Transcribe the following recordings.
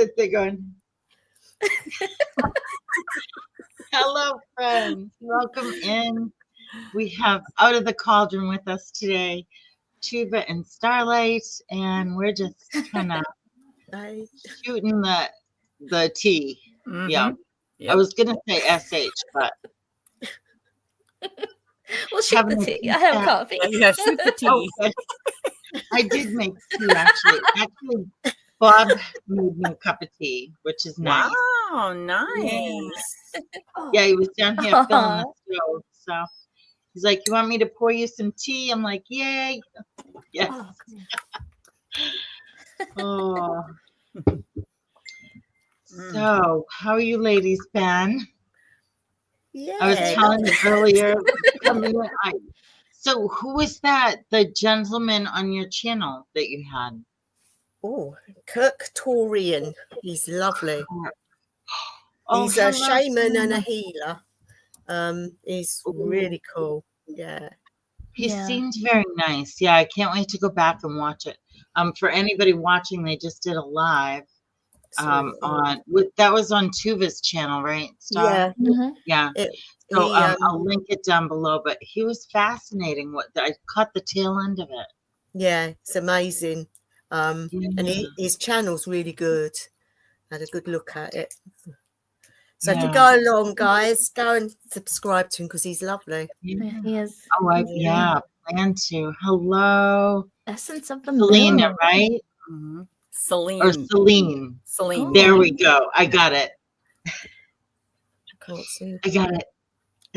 sit there going, hello, friends. Welcome in. We have Out of the Cauldron with us today, Tova and Starlight, and we're just kind of shooting the tea. Mm-hmm. Yeah. Yep. I was going to say SH, but. We'll shoot the tea. I have coffee. Yeah, shoot the tea. Okay. I did make tea, actually. Actually, Bob made me a cup of tea, which is nice. Wow, nice. Yeah, he was down here filling the stove. So he's like, you want me to pour you some tea? I'm like, yay. Yes. Oh. So, how are you ladies been? Yeah. I was telling you earlier. So, who was that? The gentleman on your channel that you had? Oh, Cauldron. He's lovely. Oh, He's a shaman and a healer. He's really cool. Yeah. He seemed very nice. Yeah, I can't wait to go back and watch it. For anybody watching, they just did a live. That was on Tova's channel, right? Yeah. Mm-hmm. Yeah. I'll link it down below. But he was fascinating. I caught the tail end of it. Yeah, it's amazing. And his channel's really good. I had a good look at it. So if you go along, guys, go and subscribe to him because he's lovely. Yeah. He is. Oh, plan to. Hello. Essence of the Selena, moon. right? Mm-hmm. Celine. Or Celine. Celine. There we go. I got it. Can't see. I got it.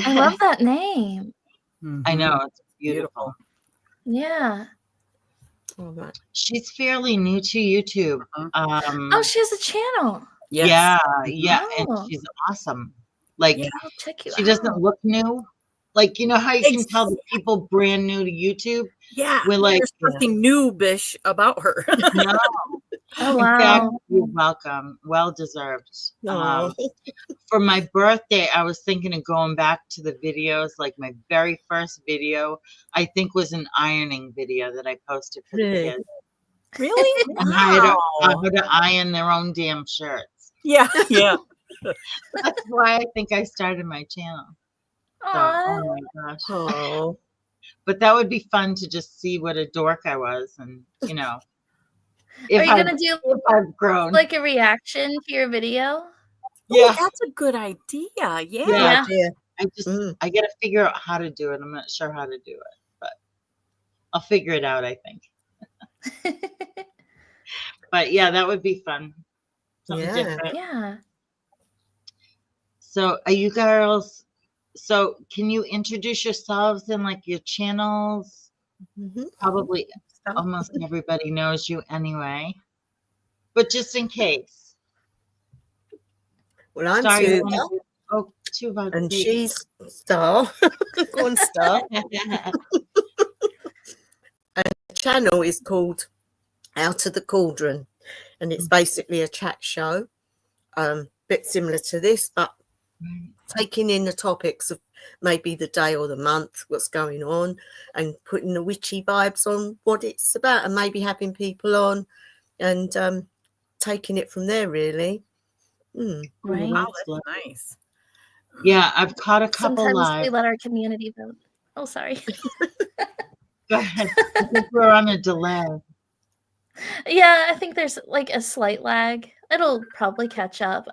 I love that name. Mm-hmm. I know. It's beautiful. Yeah. All right. She's fairly new to YouTube. She has a channel. Yes. Yeah. And she's awesome. Like, I'll check you she out. doesn't look new. Like, you know how you can tell the people brand new to YouTube? Yeah. We're like, there's something new-bish about her. No. Oh, wow. In fact, you're welcome. Well deserved. For my birthday, I was thinking of going back to the videos. Like my very first video, I think was an ironing video that I posted for the kids. Really? And how to iron their own damn shirts. Yeah. That's why I think I started my channel. So, oh my gosh. Oh. But that would be fun to just see what a dork I was, and you know. Are you gonna do I've grown like a reaction to your video? Yeah, that's a good idea. Yeah. I just I gotta figure out how to do it. I'm not sure how to do it, but I'll figure it out, I think. But yeah, that would be fun. Something different. Yeah. So are you girls, so can you introduce yourselves and like your channels? Mm-hmm. Probably almost everybody knows you anyway, but just in case. Well, I'm Tova. Tova. And she's Star. Go on, Star. And the channel is called Out of the Cauldron, and it's basically a chat show, bit similar to this, but taking in the topics of maybe the day or the month, what's going on, and putting the witchy vibes on what it's about, and maybe having people on and taking it from there, really. Right. Wow, that's nice. Yeah, I've caught a couple Sometimes live. we let our community vote. Oh, sorry. Go ahead. I think we're on a delay. Yeah, I think there's like a slight lag. It'll probably catch up.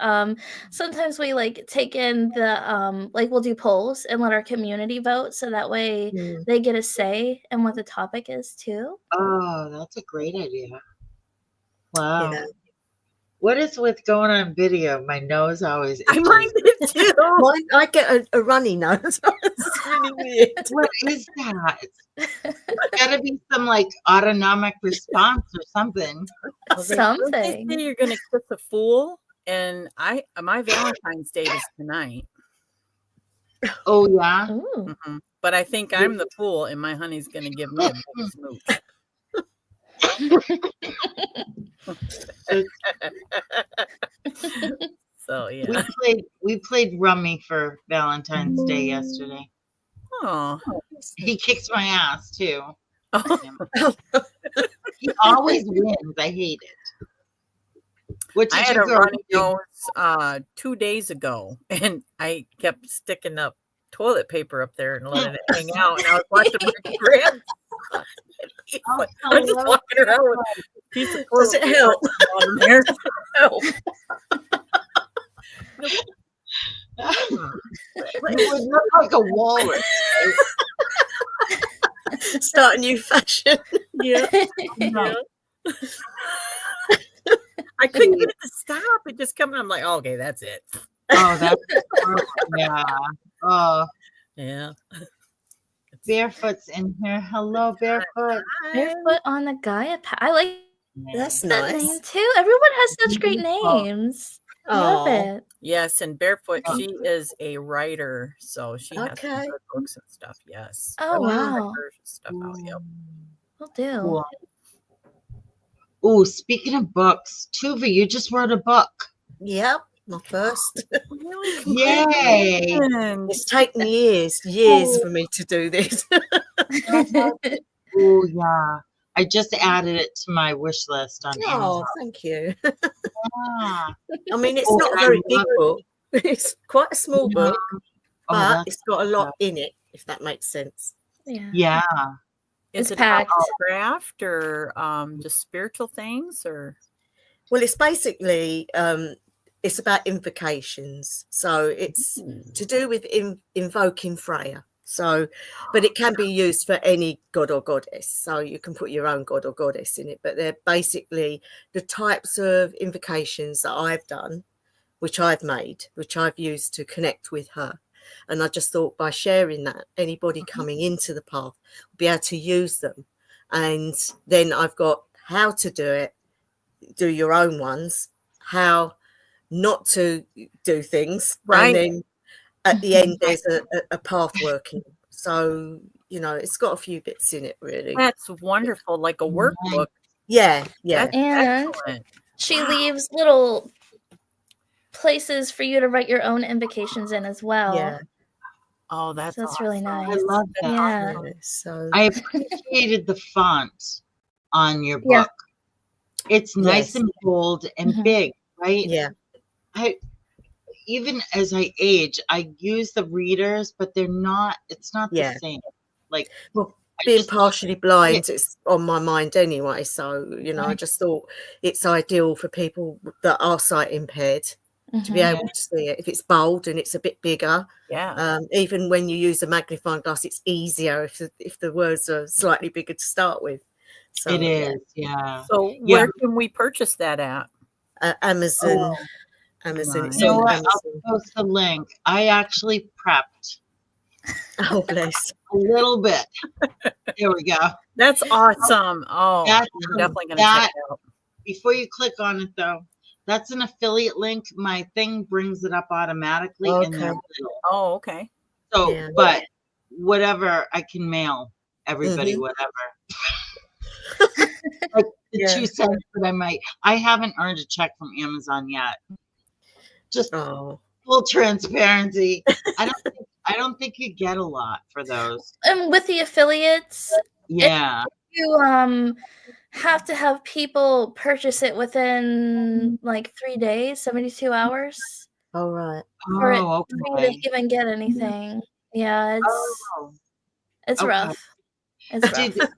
Sometimes we like take in the like we'll do polls and let our community vote so that way they get a say in what the topic is too. Oh, that's a great idea. Wow. Yeah. What is with going on video? My nose always itches. I mind it too. I get a runny nose. It's really weird. What is that? It's gotta be some like autonomic response or something. Something. They say you're gonna kiss a fool, and my Valentine's Day is tonight. Oh yeah. Mm-hmm. But I think I'm the fool, and my honey's gonna give me a big smooch. So yeah, we played rummy for Valentine's Day yesterday. Oh, he kicks my ass too. Oh. He always wins. I hate it. What I did had you a go runny do? nose 2 days ago, and I kept sticking up toilet paper up there and letting it hang out. And I was watching my grandson. Oh, I'm just hello. walking around with a piece of Does toilet it paper help? on there. Help. You would look like a walrus. Start a new fashion. Yeah. No. I couldn't get it to stop. It just come. I'm like, oh, okay, that's it. Oh, that's yeah. Oh, Yeah. Barefoot's in here. Hello, Barefoot. Barefoot on the Gaia path. I like That's that nice. name too. Everyone has such great names. Love Oh, it. Yes, and Barefoot, she is a writer, so she has some Okay. good books and stuff. Yes. Oh, wow. Stuff out. Yep. Will do. Cool. Oh, speaking of books, Tova, you just wrote a book. yep. My first. Yay! It's taken years for me to do this. Oh, yeah. I just added it to my wish list on Oh, Amazon. thank you. Ah. I mean, it's Oh, not a I very big love it. book. It's quite a small book, Oh, but that's it's got a lot in it, if that makes sense. Yeah. yeah. Is It's it about packed. craft or just spiritual things or? Well, it's basically it's about invocations, so it's to do with invoking Freya. So, but it can be used for any god or goddess. So you can put your own god or goddess in it. But they're basically the types of invocations that I've done, which I've made, which I've used to connect with her. And I just thought by sharing that, anybody coming into the path will be able to use them. And then I've got how to do it, do your own ones, how not to do things. Right. And then at the end, there's a path working. So, it's got a few bits in it, really. That's wonderful, like a workbook. Yeah. That's And excellent. she leaves little places for you to write your own invocations in as well. Yeah. Oh, that's So that's really awesome. nice. I love that. Yeah. So I appreciated the font on your Yeah. book. It's nice Yes. and bold and Mhm. big, right? yeah. Even as I age, I use the readers, but it's not Yeah. the same. Like, Well, I being just- partially blind, it's on my mind anyway. So, I just thought it's ideal for people that are sight impaired to be Mhm. able to see it. If it's bold and it's a bit bigger, Yeah. even when you use a magnifying glass, it's easier if the words are slightly bigger to start with. So, it is, yeah. So Yeah. where can we purchase that at? Amazon. Oh, Amazon. It's you know on what? Amazon. I'll post the link. I actually prepped Oh, bless. a little bit. Here we go. That's awesome. Oh, That's- I'm definitely going to check it out. Before you click on it, though, that's an affiliate link. My thing brings it up automatically in there. Oh, okay. So, Yeah. but whatever I can mail everybody, whatever. Like the Yeah. 2 cents that I haven't earned a check from Amazon yet. Just Oh, full transparency. I don't think you get a lot for those. And with the affiliates, Yeah. you have to have people purchase it within like 3 days, 72 hours all right. for you Okay. to even get anything. Yeah, Oh, it's okay. rough. It's rough.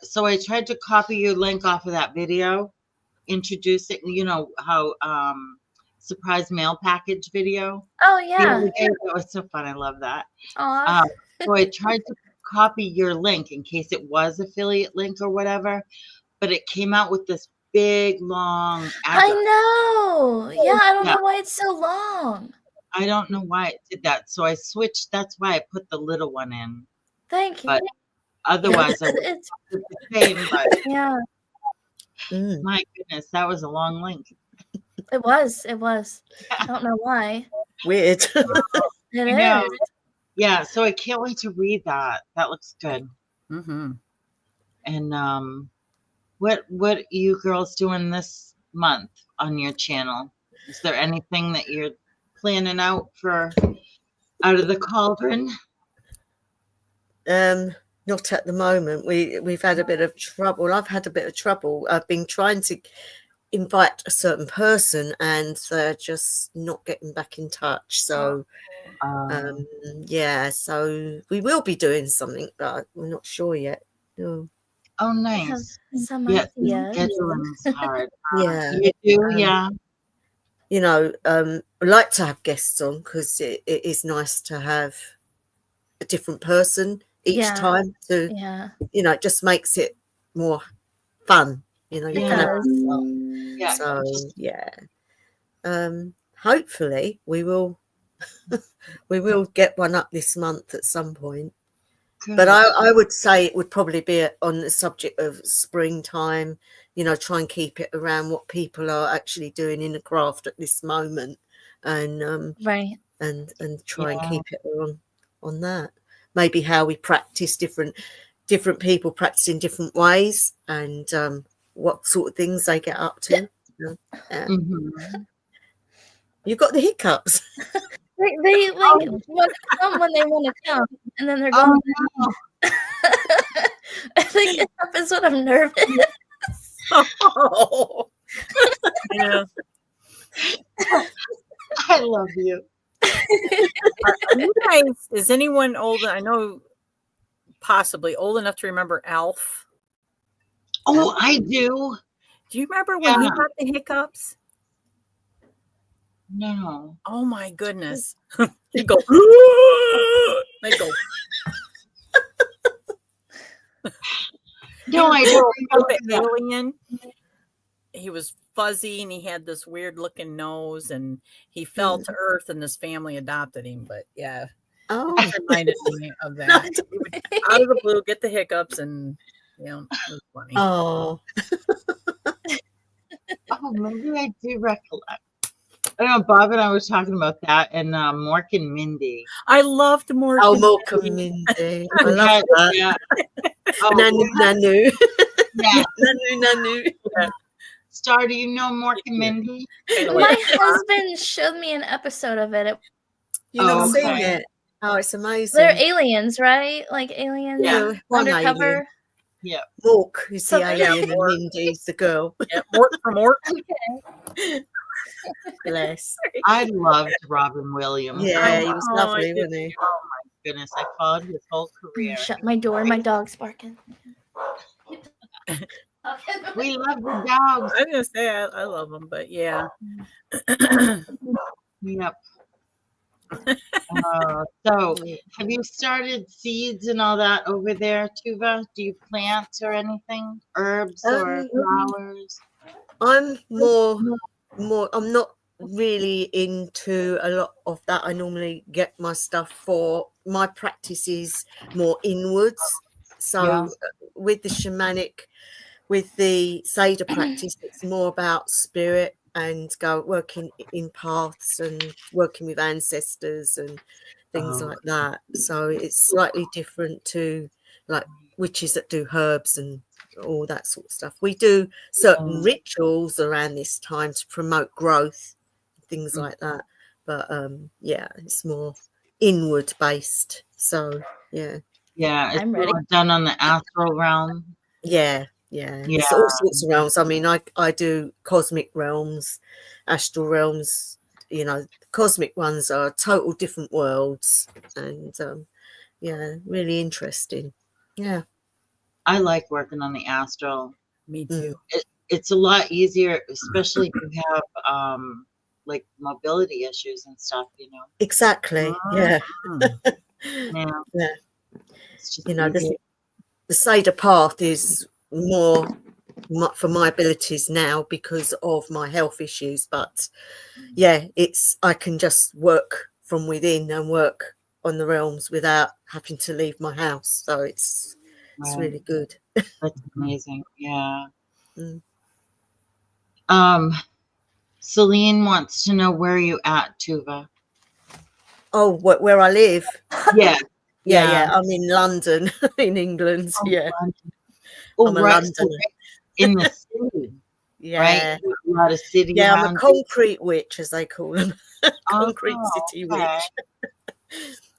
So I tried to copy your link off of that video, introducing, how surprise mail package video. Oh The yeah. other day. That was so fun. I love that. Aw. So I tried to copy your link in case it was affiliate link or whatever, but it came out with this big long I address. know. Yeah, I don't Yeah. know why it's so long. I don't know why it did that. So I switched. That's why I put the little one in. Thank you. But otherwise, I would It's do the same. But yeah, Mm. my goodness, that was a long link. it was. I don't know why. Weird. It I know. is. Yeah. So I can't wait to read that. That looks good. Mm-hmm. And what you girls doing this month on your channel? Is there anything that you're planning out for out of the cauldron? Not at the moment. We've had a bit of trouble. I've had a bit of trouble. I've been trying to invite a certain person and they're just not getting back in touch. So yeah, so we will be doing something, but we're not sure yet. No. Oh, I have nice. some Yeah, ideas. scheduling's hard. Yeah. You do, yeah. You know, I like to have guests on because it is nice to have a different person each time to, you know, it just makes it more fun. You know, you can have fun. Yeah. So yeah. Hopefully we will get one up this month at some point. Good. But I would say it would probably be on the subject of springtime, you know, try and keep it around what people are actually doing in the craft at this moment, and and try and keep it on that. Maybe how we practice different people practice in different ways, and what sort of things they get up to. Yeah. You got the hiccups. They like want to come when they want to come, and then they're gone. I think it happens when I'm nervous. Oh. Yeah. I love you. Are you guys, is anyone old? I know possibly old enough to remember Alf. Oh, I do. Do you remember when he got the hiccups? No. Oh my goodness. He'd go, they go. No, I don't remember that. Alien. He was fuzzy and he had this weird looking nose and he fell to earth and this family adopted him. But yeah, it reminded me of that. He would, out of the blue, get the hiccups and, you know, it was funny. Oh, maybe I do recollect. I don't know, Bob and I were talking about that and Mork and Mindy. I loved Mork. Oh, Mork and Mindy. I love that. Yeah. Nanu. Yeah. Nanu. Yeah. Star, do you know Mork and Mindy? My husband showed me an episode of it. You've not seen it? Oh, it's amazing. They're aliens, right? Like aliens undercover. Alien. Yeah. Mork is the alien and Mindy's the girl. Yeah, Mork from Mork. Okay. Bless. I loved Robin Williams. Yeah, he was lovely, wasn't he? Oh my goodness, I followed his whole career. Shut my door. My dog's barking. We love the dogs. I was gonna say I love them, but yeah. Yep. So, have you started seeds and all that over there, Tova? Do you plant or anything, herbs or flowers? I'm more. I'm not really into a lot of that. I normally get my stuff for my practice is more inwards. So with the shamanic, with the Seder practice, it's more about spirit and working in paths and working with ancestors and things like that. So it's slightly different to like witches that do herbs and all that sort of stuff. We do certain rituals around this time to promote growth, things like that. But yeah, it's more inward based. So yeah, it's more done on the astral realm. Yeah. It's all sorts of realms. I mean, I do cosmic realms, astral realms. You know, cosmic ones are total different worlds, and really interesting. Yeah. I like working on the astral. Me too. It's a lot easier, especially if you have like mobility issues and stuff, you know. Exactly. Yeah. You know, the Seder path is more for my abilities now because of my health issues, but I can just work from within and work on the realms without having to leave my house. So it's really good. That's amazing. Yeah. Celine wants to know where you at, Tova. Oh, where I live? Yeah. I'm in London, in England. London. I'm a Londoner. So in the city. Right? A lot of city. Yeah, I'm a concrete witch, as they call them. Concrete city witch.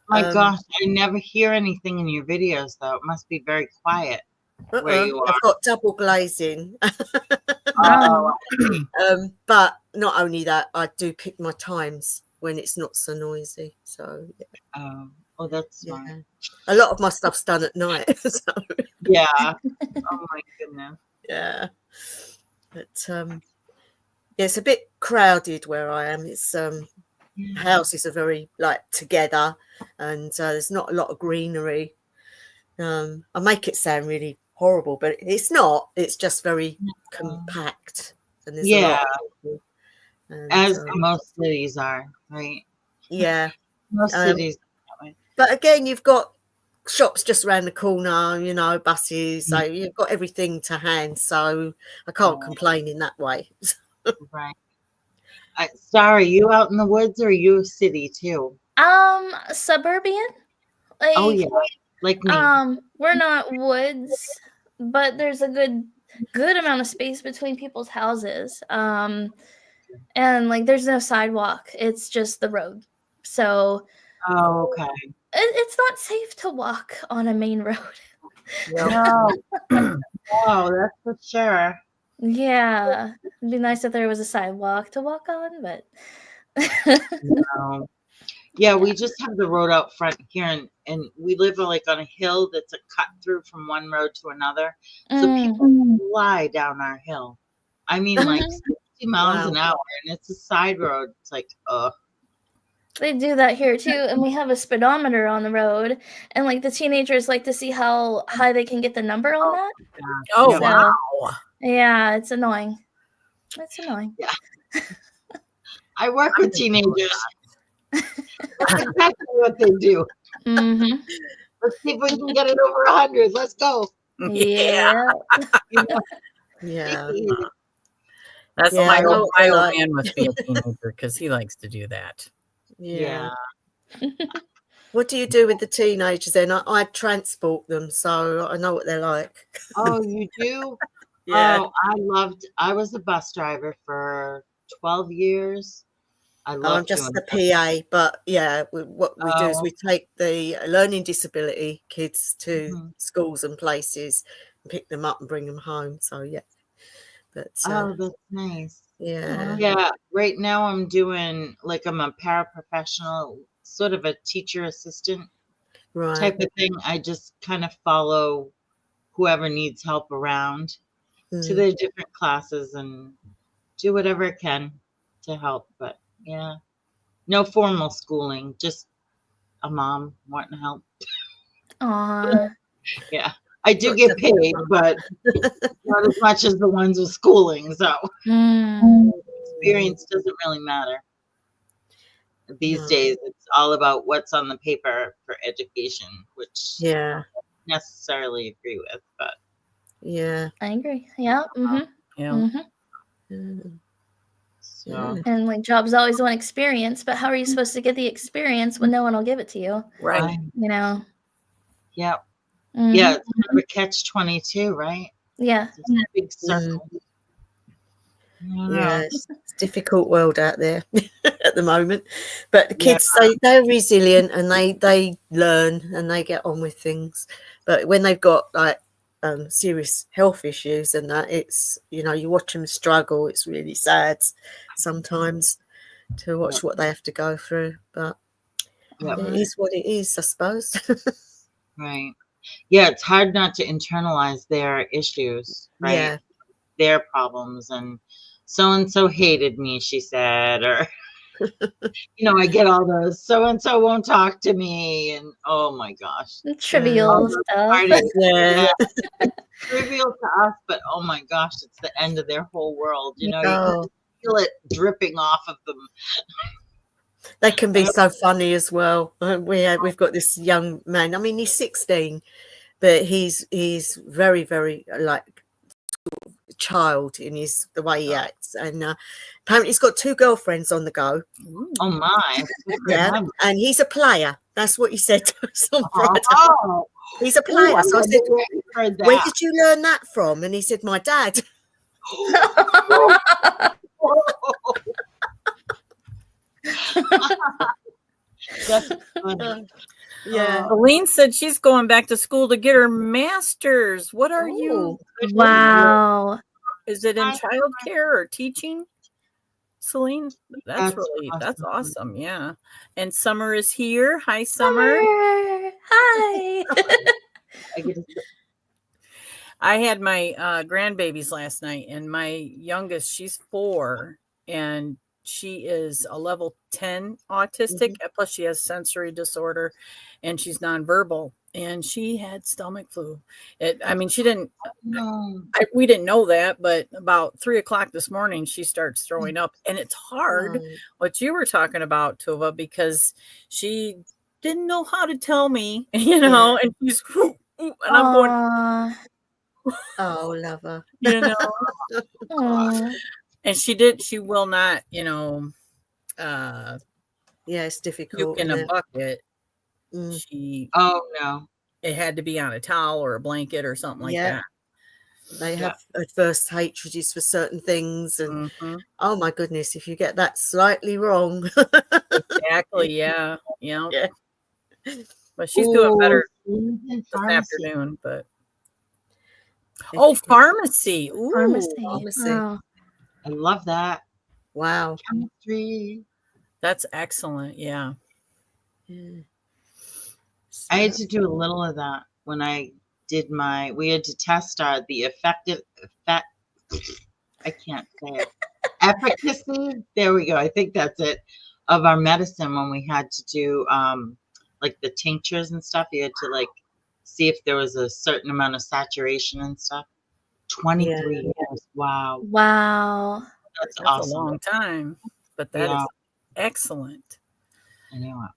My gosh, I never hear anything in your videos, though. It must be very quiet. where you are? I've got double glazing. Oh, But not only that, I do pick my times when it's not so noisy. So yeah. Oh, that's smart. Yeah. A lot of my stuff's done at night. So Yeah. Oh my goodness. yeah. But yeah, it's a bit crowded where I am. It's houses are very like together, and there's not a lot of greenery. I make it sound really horrible, but it's not. It's just very compact, and there's a lot of people. And, as most cities are, right? Yeah, Most cities. But again, you've got shops just around the corner, you know, buses. So you've got everything to hand. So I can't complain in that way. Right. Sorry, you out in the woods or are you a city too? Suburban. Like, oh yeah, like me. We're not woods, but there's a good amount of space between people's houses. And like there's no sidewalk. It's just the road. So okay. It's not safe to walk on a main road. No. Oh, that's for sure. Yeah. It'd be nice if there was a sidewalk to walk on, but no. Yeah, we just have the road out front here, and we live like on a hill that's a cut through from one road to another. So people fly down our hill. I mean, like 60 miles an hour, and it's a side road. It's like, they do that here too, and we have a speedometer on the road, and like the teenagers like to see how high they can get the number on that. Oh, So, wow. Yeah, it's annoying. It's annoying. Yeah. I work with teenagers. That's exactly what they do. Let's see if we can get it over 100. Let's go. Yeah. Yeah. That's my old man must be a teenager because he likes to do that. Yeah. What do you do with the teenagers then? I transport them, so I know what they're like. Oh, you do? Yeah. Oh, I was a bus driver for 12 years. I'm just the PA, but yeah, what we do is we take the learning disability kids to schools and places and pick them up and bring them home. So yeah. But that's nice. Yeah. Yeah. Right now I'm doing I'm a paraprofessional, sort of a teacher assistant type of thing. I just kind of follow whoever needs help around to their different classes and do whatever I can to help. But yeah, no formal schooling, just a mom wanting to help. Aww. Yeah. I do get paid, but not as much as the ones with schooling. So experience doesn't really matter. These days, it's all about what's on the paper for education, which I don't necessarily agree with. But yeah, I agree. Yeah. So. And like jobs always want experience, but how are you supposed to get the experience when no one will give it to you? Right. You know. Yeah. Yeah, it's kind of a catch-22, right? Yeah. It's a big circle. Yeah, it's a difficult world out there at the moment. But the kids, they're resilient and they learn and they get on with things. But when they've got like serious health issues and that, it's, you know, you watch them struggle. It's really sad sometimes to watch what they have to go through. But it is what it is, I suppose. Right. Yeah, it's hard not to internalize their issues, right? Yeah. Their problems, and so hated me, she said, or you know, I get all those so-and-so won't talk to me, and oh my gosh. Trivial stuff. Yeah. Trivial to us, but oh my gosh, it's the end of their whole world. You know, you can feel it dripping off of them. They can be so funny as well. We've got this young man. I mean, he's 16, but he's very, very like sort of child in the way he acts. And apparently, he's got 2 girlfriends on the go. Oh my! Yeah, and he's a player. That's what he said to us on Friday. Oh. He's a player. So I said, "Where did you learn that from?" And he said, "My dad." That's funny. Yeah. Celine said she's going back to school to get her master's. What are you? Wow. Is it in childcare or teaching? Celine, that's awesome. awesome. Yeah. And Summer is here. Hi, Summer. Hi. I had my grandbabies last night, and my youngest, she's 4, and she is a level 10 autistic, plus she has sensory disorder, and she's nonverbal, and she had stomach flu. She didn't. No. We didn't know that, but about 3:00 this morning, she starts throwing up, and it's hard. What you were talking about, Tova, because she didn't know how to tell me, and she's and I'm going. Oh, love her. And she will not, it's difficult. puke in a bucket. It had to be on a towel or a blanket or something like that. They have adverse hatreds for certain things, and oh my goodness, if you get that slightly wrong. Exactly. Yeah. But she's doing better this afternoon, but pharmacy. Ooh, Pharmacy. Oh. I love that. Wow. Chemistry. That's excellent. Yeah. I had to do a little of that when I did we had to test the I can't say it. Efficacy. There we go. I think that's it. Of our medicine when we had to do like the tinctures and stuff. You had to see if there was a certain amount of saturation and stuff. 23 years. Wow. That's awesome. A long time, but that is excellent. I know it.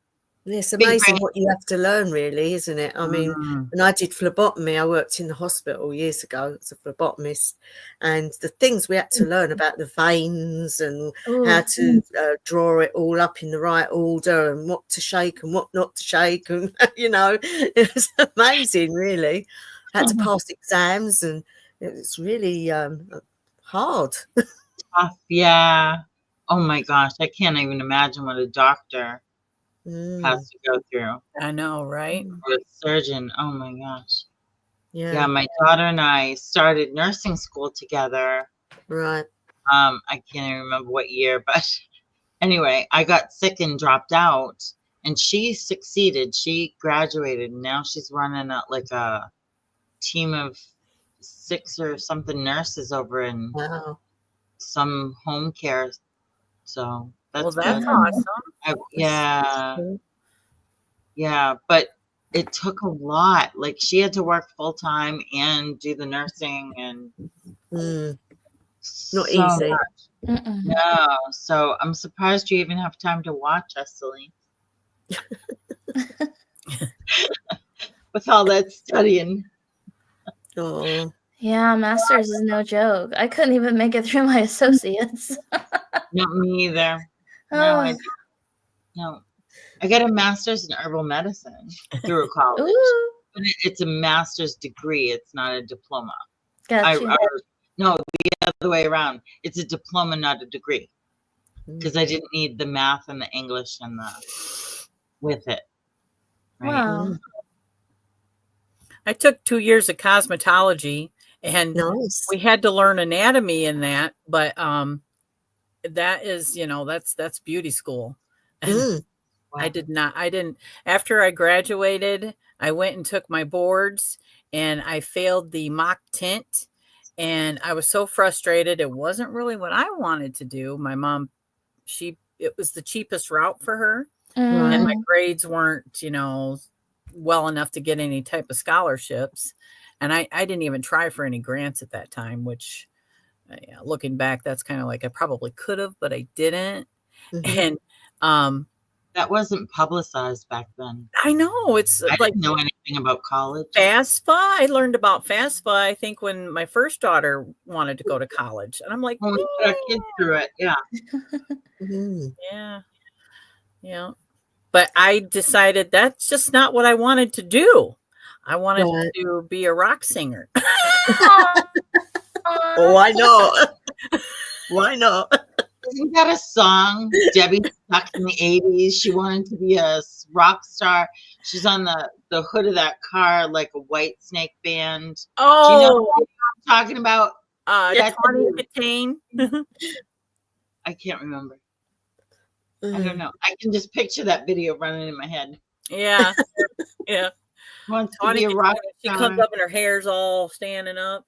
It's amazing what you have to learn, really, isn't it? I mean, when I did phlebotomy, I worked in the hospital years ago as a phlebotomist, and the things we had to learn about the veins and how to draw it all up in the right order and what to shake and what not to shake. And, it was amazing, really. I had to pass exams, and it's really hard. Tough, yeah. Oh, my gosh. I can't even imagine what a doctor has to go through. I know, right? Or a surgeon. Oh my gosh. Yeah, my daughter and I started nursing school together. Right. I can't even remember what year, but anyway, I got sick and dropped out, and she succeeded. She graduated, and now she's running a team of 6 or something nurses over in some home care. So that's awesome. Yeah, but it took a lot. She had to work full time and do the nursing, and not easy. No, so I'm surprised you even have time to watch us, Celine. With all that studying. Oh. Yeah, master's is no joke. I couldn't even make it through my associates. Not me either. No, I got a master's in herbal medicine through college. But it's a master's degree. It's not a diploma. Gotcha. No, the other way around. It's a diploma, not a degree. Because I didn't need the math and the English and with it. Right? Wow. I took 2 years of cosmetology, and we had to learn anatomy in that, but that is, that's beauty school. I didn't, after I graduated, I went and took my boards, and I failed the mock tint, and I was so frustrated. It wasn't really what I wanted to do. My mom, it was the cheapest route for her, and my grades weren't, well enough to get any type of scholarships. And I didn't even try for any grants at that time, which looking back, that's kind of I probably could have, but I didn't. And that wasn't publicized back then. I know. It's I didn't know anything about college. FAFSA. I learned about FAFSA, I think, when my first daughter wanted to go to college. And I'm like, we put our kids through it. Yeah. Yeah. But I decided that's just not what I wanted to do. I wanted to be a rock singer. Why not? Why not? Isn't that a song? Debbie Stuck in the 80s. She wanted to be a rock star. She's on the hood of that car like a White Snake band. Do you know what I'm talking about? Tawny Katane. I can't remember. I don't know. I can just picture that video running in my head. Yeah. Yeah. Wants to be a rock She star. comes up and her hair's all standing up.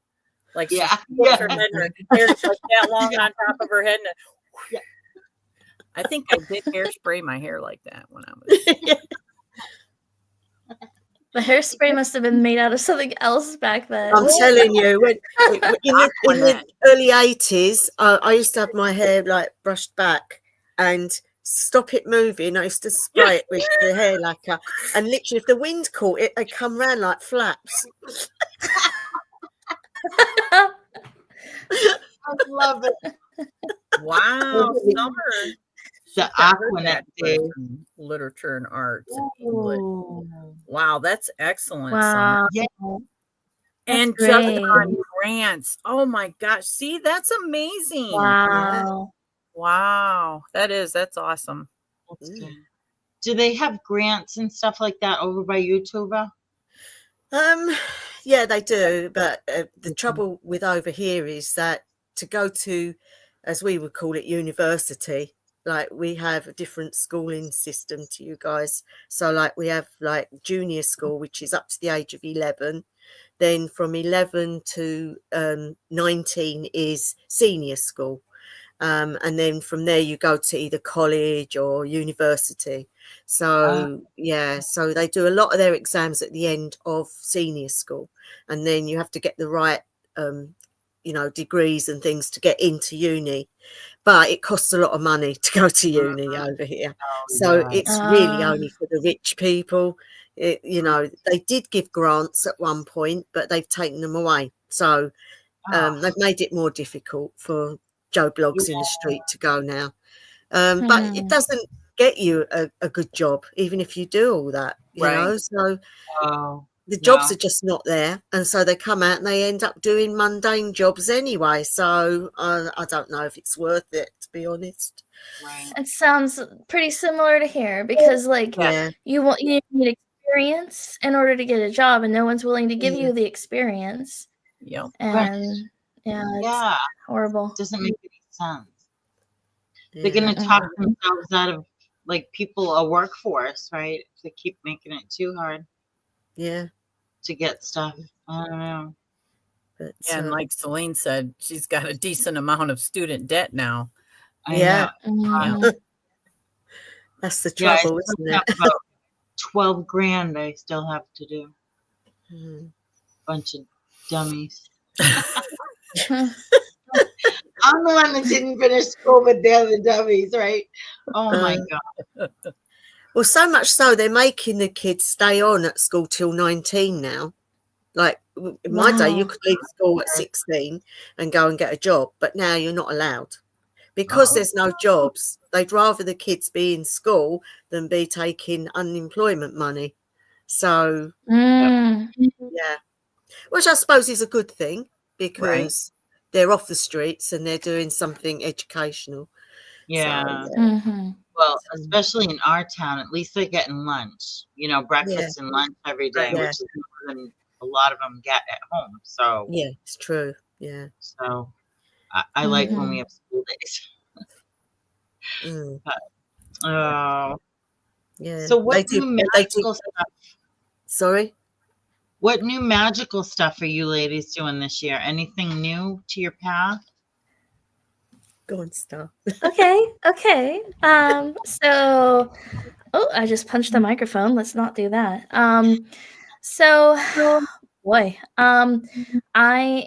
Like Yeah. her head, her hair's like that long on top of her head. And I think I did hairspray my hair like that when I was. The hairspray must have been made out of something else back then. I'm telling you, in the early 80s, I used to have my hair like brushed back and stop it moving. I used to spray it with the hair lacquer, and literally, if the wind caught it, they come round like flaps. I love it. Wow, Summer. The Aquanet days. Literature and arts in English. Wow, that's excellent. Wow. Yeah. And great. just on grants. Oh my gosh. See, that's amazing. Wow. Wow. That's awesome. Do they have grants and stuff like that over by you, Tova? Yeah, they do. But the trouble with over here is that to go to, as we would call it, university, like we have a different schooling system to you guys. So like we have like junior school, which is up to the age of 11. Then from 11 to 19 is senior school. And then from there you go to either college or university. So so they do a lot of their exams at the end of senior school, and then you have to get the right degrees and things to get into uni, but it costs a lot of money to go to uni over here. It's really only for the rich people. They did give grants at one point, but they've taken them away, so they've made it more difficult for Joe Bloggs in the street to go now. But it doesn't get you a good job, even if you do all that, you know. So the jobs are just not there, and so they come out and they end up doing mundane jobs anyway. So I don't know if it's worth it, to be honest. It sounds pretty similar to here, because you need experience in order to get a job, and no one's willing to give you the experience. Yep. And it's horrible. Doesn't make any sense. They're going to talk themselves out of like people a workforce, right? If they keep making it too hard. Yeah. To get stuff. I don't know. But, and like Celine said, she's got a decent amount of student debt now. I know. That's the trouble, isn't it? About 12 grand I still have to do. Bunch of dummies. I'm the one that didn't finish school, but they're the dummies, right? Oh my God. Well, so much so they're making the kids stay on at school till 19 now. Like in my day, you could leave school at 16 and go and get a job, but now you're not allowed. Because there's no jobs, they'd rather the kids be in school than be taking unemployment money. So, which I suppose is a good thing, because they're off the streets and they're doing something educational. Yeah. So, Well, especially in our town, at least they're getting lunch, breakfast and lunch every day, which is more than a lot of them get at home. So yeah, it's true. Yeah. So I like when we have school days. Yeah. So what new magical stuff? Sorry? What new magical stuff are you ladies doing this year? Anything new to your path? Go on, Star. Okay. So, I just punched the microphone. Let's not do that. I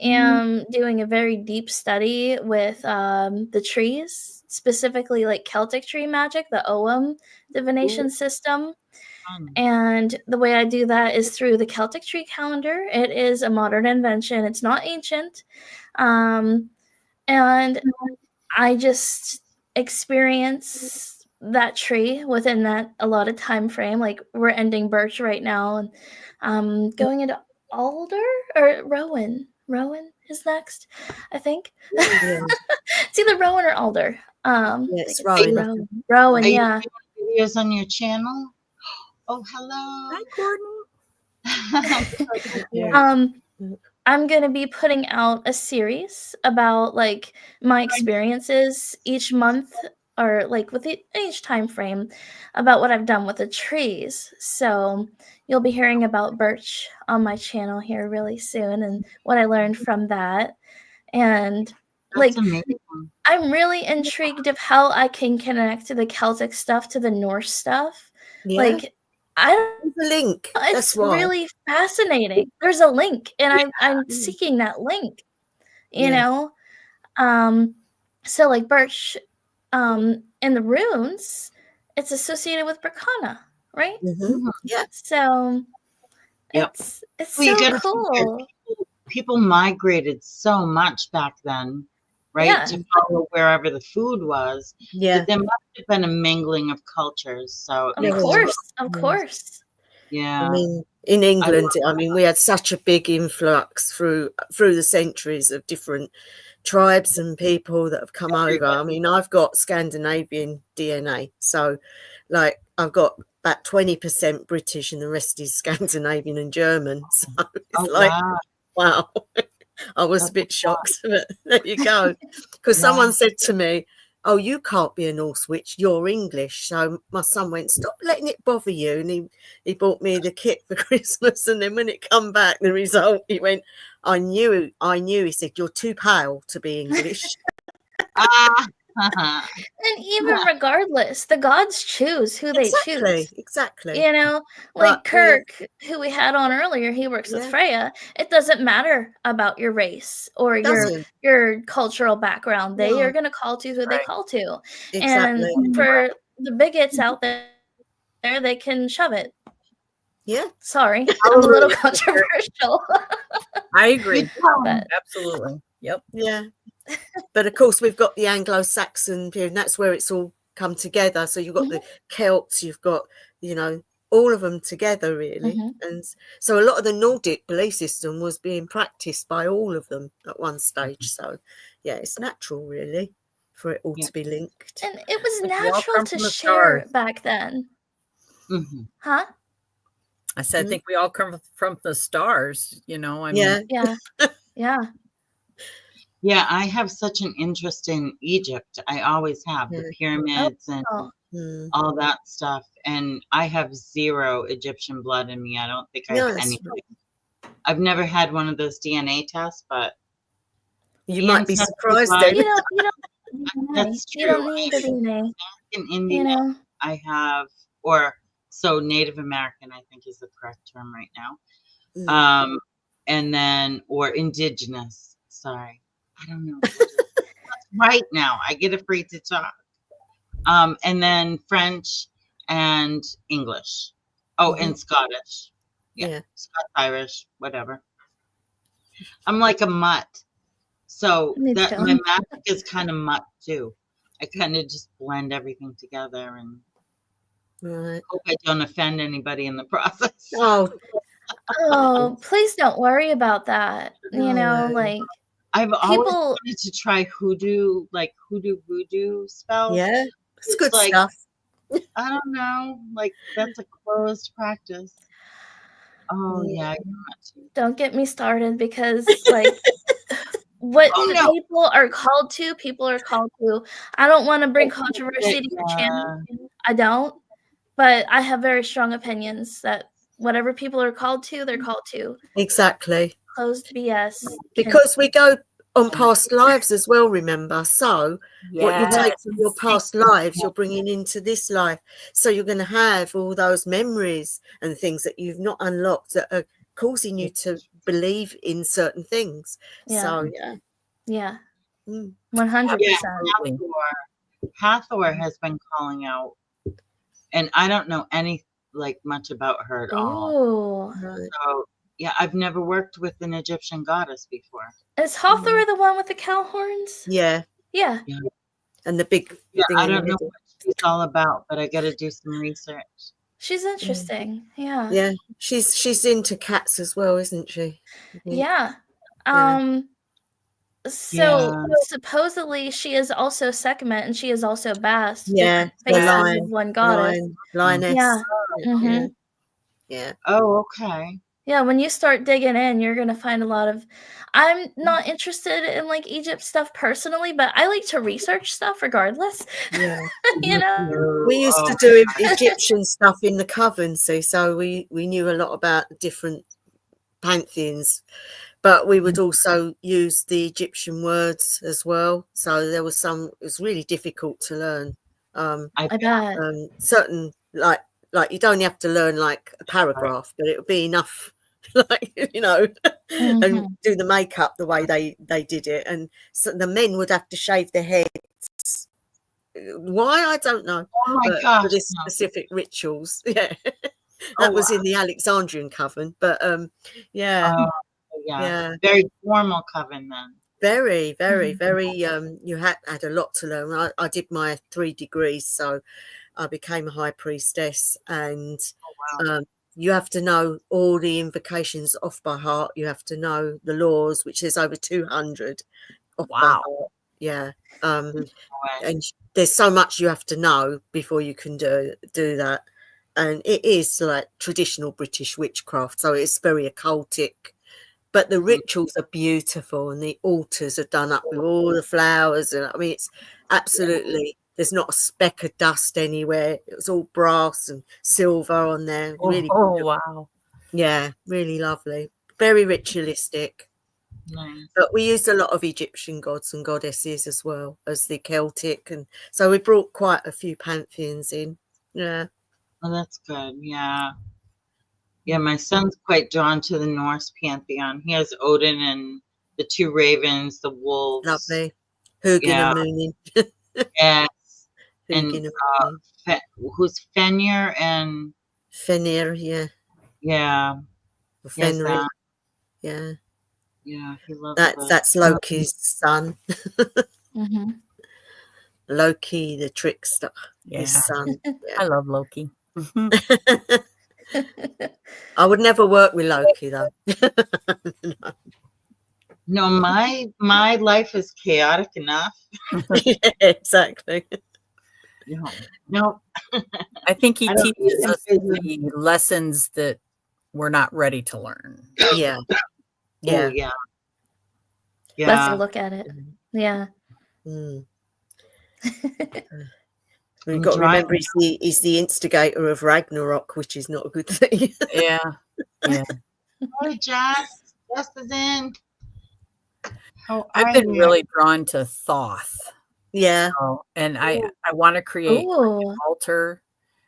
am doing a very deep study with the trees, specifically like Celtic tree magic, the Ogham divination system. And the way I do that is through the Celtic tree calendar. It is a modern invention. It's not ancient. And I just experience that tree within that allotted time frame. Like we're ending Birch right now, and going into Alder or Rowan. is next, I think. Yeah. It's either Rowan or Alder. It's Rowan. Are you Yeah. doing videos on your channel? Oh, hello. Hi, Courtney. I'm going to be putting out a series about like my experiences each month, or like with each time frame, about what I've done with the trees. So you'll be hearing about birch on my channel here really soon, and what I learned from that. And That's like, amazing. I'm really intrigued of how I can connect the Celtic stuff to the Norse stuff. Yeah. Like, I don't. There's a link. It's really fascinating. There's a link, and I'm Mm. seeking that link. You Yeah. know, so like birch, in the runes, it's associated with Bracana, right? Mhm. Yeah. So Yep. it's Well, you so gotta figure cool. people migrated so much back then, right? Yeah. To follow wherever the food was. Yeah. But there must have been a mingling of cultures. So it Of makes course, sense. of course. Yeah. I mean, in England, I mean, we had such a big influx through the centuries of different tribes and people that have come over. I mean, I've got Scandinavian DNA, so like I've got about 20% British and the rest is Scandinavian and German. So it's wow. I was a bit shocked, but there you go. Because someone said to me, "Oh, you can't be a Norse witch, you're English." So my son went, "Stop letting it bother you." And he bought me the kit for Christmas. And then when it come back, the result, he went, I knew. He said, "You're too pale to be English." And even regardless, the gods choose who they choose. Exactly. You know, like Kirk, who we had on earlier, he works with Freya. It doesn't matter about your race or your cultural background. They are going to call to who they call to. Exactly. And for the bigots out there, they can shove it. Yeah. Sorry, I'm a little controversial. I agree. But, absolutely. Yep. Yeah. But of course, we've got the Anglo-Saxon period, and that's where it's all come together. So you've got the Celts, you've got, you know, all of them together, really. And so a lot of the Nordic belief system was being practiced by all of them at one stage. So, yeah, it's natural, really, for it all to be linked. And it was natural to share back then. Huh? I said, I think we all come from the stars, you know. I mean, yeah. Yeah, I have such an interest in Egypt. I always have the pyramids and all that stuff. And I have zero Egyptian blood in me. I don't think I have anything. I've never had one of those DNA tests, but you might be surprised. You don't That's true. You don't need the DNA. In India, I have, or so Native American, I think is the correct term right now. And then, or indigenous. Sorry. I don't know. Right now, I get afraid to talk. And then French and English. Oh, and Scottish. Yeah. Scots, Irish, whatever. I'm like a mutt. So that my magic is kind of mutt too. I kind of just blend everything together and hope I don't offend anybody in the process. Oh, please don't worry about that. You know, like I've always wanted to try hoodoo voodoo spells. Yeah, it's good like, stuff. I don't know, like that's a closed practice. Oh yeah, don't get me started because like what people are called to. I don't want to bring controversy to your channel. I don't, but I have very strong opinions that whatever people are called to, they're called to. Exactly. Closed BS. Because we go on past lives as well, remember? So what you take from your past lives, you're bringing into this life. So you're going to have all those memories and things that you've not unlocked that are causing you to believe in certain things. Yeah. So, yeah. 100%. Hathor has been calling out, and I don't know much about her at all. So, yeah, I've never worked with an Egyptian goddess before. Is Hathor the one with the cow horns? Yeah. Yeah. And the big thing I don't know what she's all about, but I got to do some research. She's interesting. Yeah. Yeah. She's into cats as well, isn't she? Yeah. So supposedly she is also Sekhmet and she is also Bast. Yeah, different the faces lion, of one goddess. lioness. Yeah. Yeah. Yeah. Oh, okay. Yeah, when you start digging in, you're gonna find a lot of. I'm not interested in like Egypt stuff personally, but I like to research stuff regardless. Yeah. You know. We used to do Egyptian stuff in the coven, so we knew a lot about different pantheons, but we would also use the Egyptian words as well. So there was some. It was really difficult to learn. I bet. Certain like you don't have to learn like a paragraph, but it would be enough. Like, you know, and do the makeup the way they did it, and so the men would have to shave their heads. Why, I don't know. Oh my gosh, for this specific rituals, yeah. That was in the Alexandrian coven, but yeah, very formal coven then. very, very, very. You had a lot to learn. I did my 3 degrees, so I became a high priestess, and you have to know all the invocations off by heart. You have to know the laws, which is over 200 off by heart. Yeah. And there's so much you have to know before you can do that. And it is like traditional British witchcraft, so it's very occultic. But the rituals are beautiful, and the altars are done up with all the flowers. And I mean, it's absolutely, there's not a speck of dust anywhere. It was all brass and silver on there. Really wow. Yeah, really lovely. Very ritualistic. Nice. But we used a lot of Egyptian gods and goddesses as well as the Celtic. And so we brought quite a few pantheons in. Yeah. Oh, that's good. Yeah. Yeah, my son's quite drawn to the Norse pantheon. He has Odin and the 2 ravens, the wolves. Lovely. Hugin and Moonin. Yes. Hugin and who's Fenrir and Fenrir, yeah. Yeah. Fenrir. Yeah. Yeah, he loves that's Loki's son. Loki, the trickster. His son. Yeah. I love Loki. I would never work with Loki though. No, my life is chaotic enough. Yeah, exactly. No. I think he teaches us the lessons that we're not ready to learn. Yeah. Yeah. Yeah. Yeah. Let's look at it. Yeah. We've got to remember he's the instigator of Ragnarok, which is not a good thing. Yeah. Hey, Jess. Jess is in. I've been really drawn to Thoth. Yeah. So, and I want to create an altar.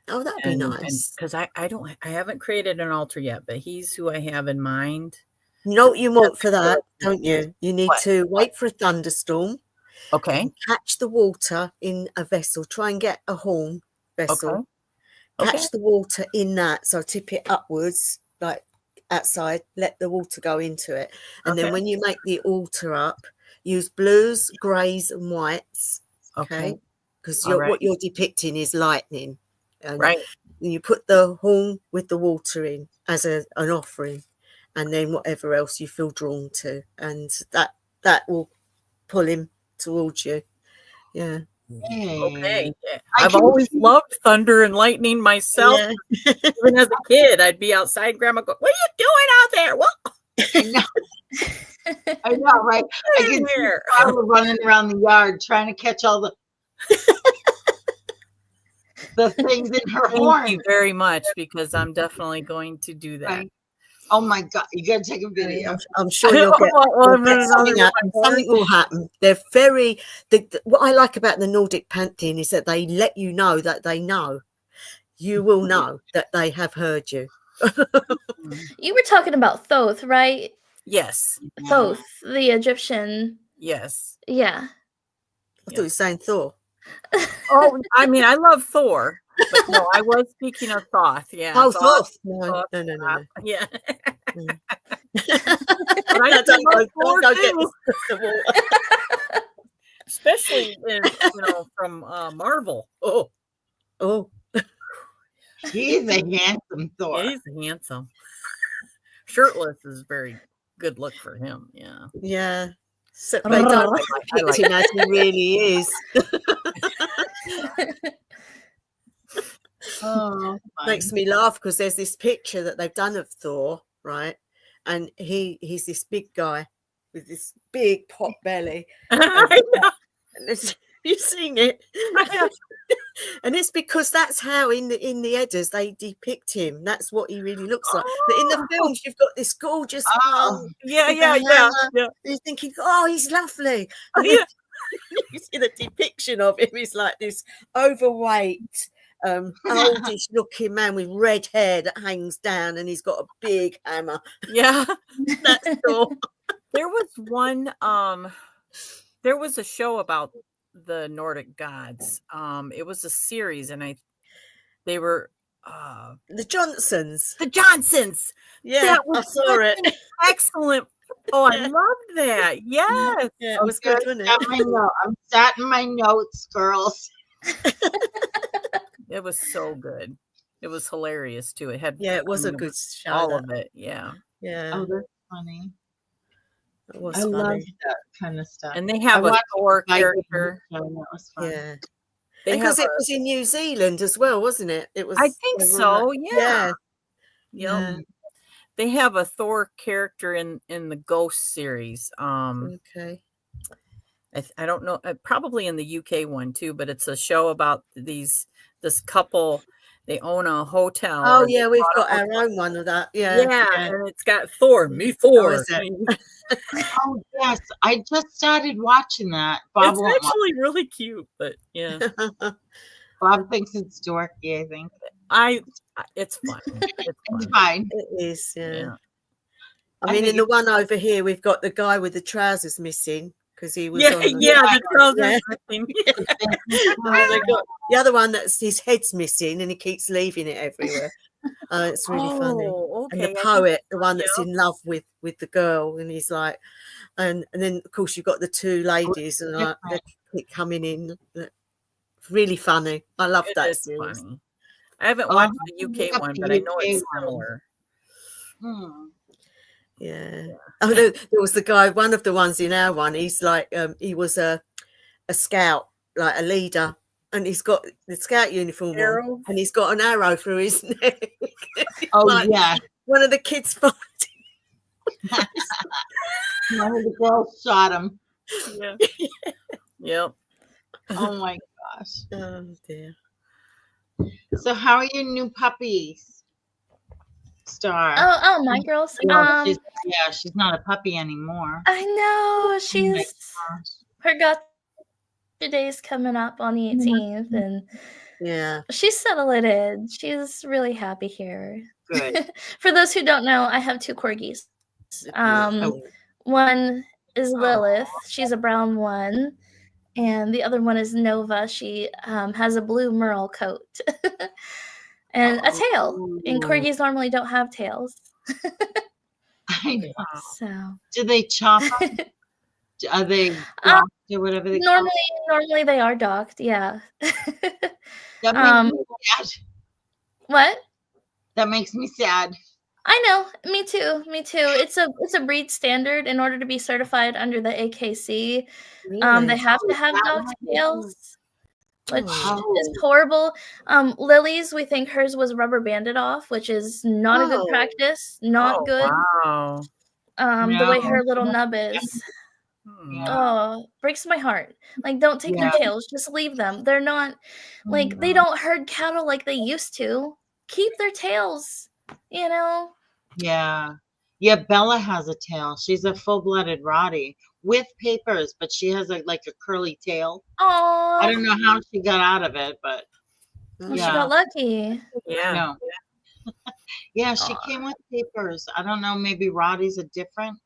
Oh, that'd be nice. Because I haven't created an altar yet, but he's who I have in mind. You know what you want for that, don't you? You need to wait for a thunderstorm. Okay. Catch the water in a vessel. Try and get a horn vessel. Okay. Catch the water in that. So tip it upwards, like outside. Let the water go into it. And then when you make the altar up, use blues, greys, and whites. Okay. Because what you're depicting is lightning. And you put the horn with the water in as an offering. And then whatever else you feel drawn to. And that will pull him towards you. Yeah. Okay. I've always loved thunder and lightning myself. Yeah. Even as a kid, I'd be outside, Grandma go, "What are you doing out there?" What? I know, right? I can see Carla running around the yard trying to catch all the things in her horn. Thank you very much, because I'm definitely going to do that. Right. Oh my God, you gotta take a video. I'm sure you'll get something will happen. They're very what I like about the Nordic pantheon is that they let you know that they know. You will know that they have heard you. You were talking about Thoth, right? Yes. Thoth, the Egyptian. Yes. Yeah. I thought you were saying Thor. Oh, I mean, I love Thor. But no, I was speaking of Thoth. Yeah. Oh, Thoth. No. Yeah. But I don't know. Especially from Marvel. Oh. He's a handsome Thor. Yeah, he's handsome. Shirtless is very good look for him. Yeah. Yeah. So they don't I like depict him as he really is. Oh, Makes fun. me laugh because there's this picture that they've done of Thor, right? And he's this big guy with this big pot belly. I know. And you've seen it. And it's because that's how in the Eddas they depict him. That's what he really looks like. But in the films, you've got this gorgeous hung. Yeah, with yeah, the yeah, hammer. yeah. You're thinking, oh, he's lovely. Oh, And then yeah. you see the depiction of him. He's like this overweight, oldish looking man with red hair that hangs down, and he's got a big hammer. Yeah. That's all. There was one there was a show about the Nordic gods. It was a series, and they were The Johnsons. the Johnsons. Yeah, That I was saw such it. an excellent. Oh, I loved that. Yes. Yeah, it was good, wasn't it? I'm sat in my notes, girls. It was so good. It was hilarious too. It had It was a mean, good show. all of it. Yeah. Yeah, Oh, that's funny. it was I funny. love that kind of stuff. And they have a watched Thor Viking character. show, and that was fun. Yeah, They because have it was in New Zealand as well, wasn't it? It was. I think they were so. like- Yeah. yeah. Yep. They have a Thor character in the Ghost series. Okay. I don't know, probably in the UK one too, but it's a show about this couple. They own a hotel. Oh or they yeah, we've bought got a our hotel. own one of that. Yeah, Yeah. and it's got Thor, me Thor. is it? Oh yes, I just started watching that. Bob It's won't watch. actually really cute, but yeah, Bob thinks it's dorky. I think it's fun. It's it's fun. fine. It is. Yeah. Yeah. I mean, think in the one over here, we've got the guy with the trousers missing because he was. Yeah, on the, yeah, the trousers Yeah. missing. And they got the other one that's his head's missing and he keeps leaving it everywhere. It's really funny. Oh, And okay. the poet, the one that's yeah. in love with the girl, and he's like, and then of course you've got the two ladies, and like they keep coming in. Really funny. I love It that is series. funny. I haven't Oh, watched the look UK up one, the but I know UK it's one. similar. Hmm. Yeah. Oh, there was the guy. One of the ones in our one. He's like, he was a scout, like a leader, and he's got the scout uniform on, Arrow? and he's got an arrow through his neck. Oh Like, yeah. one of the kids fighting. One of the girls shot him. Yeah. Yep. Oh my gosh. Oh dear. So how are your new puppies? Star. Oh, my girls. Well, she's not a puppy anymore. I know she's gosh. her gotcha day's coming up on the 18th, and Yeah. she's settling in. She's really happy here. Good. For those who don't know, I have 2 corgis. Oh, One is Lilith. She's a brown one. And the other one is Nova. She has a blue merle coat and a tail. And corgis normally don't have tails. I know. So Do they chop them? Are they docked or whatever they call normally they are docked. Yeah. it? That makes me sad. What? That makes me sad. I know. Me too. It's a breed standard in order to be certified under the AKC. really? They have to have that docked one? tails, which Oh. is horrible. Lily's, we think hers was rubber banded off, which is not a good Oh. practice. Not Oh, good. Wow. The way her No. little nub is. Yeah. Oh, breaks my heart. Like, don't take Yeah. their tails. Just leave them. They're not like they Mhm. don't herd cattle like they used to. Keep their tails. You know. Yeah. Yeah, Bella has a tail. She's a full-blooded Rottie with papers, but she has like a curly tail. Oh, I don't know how she got out of it, but she yeah. got lucky. Yeah. no. Yeah, she Aw. came with papers. I don't know, maybe Rotties are different.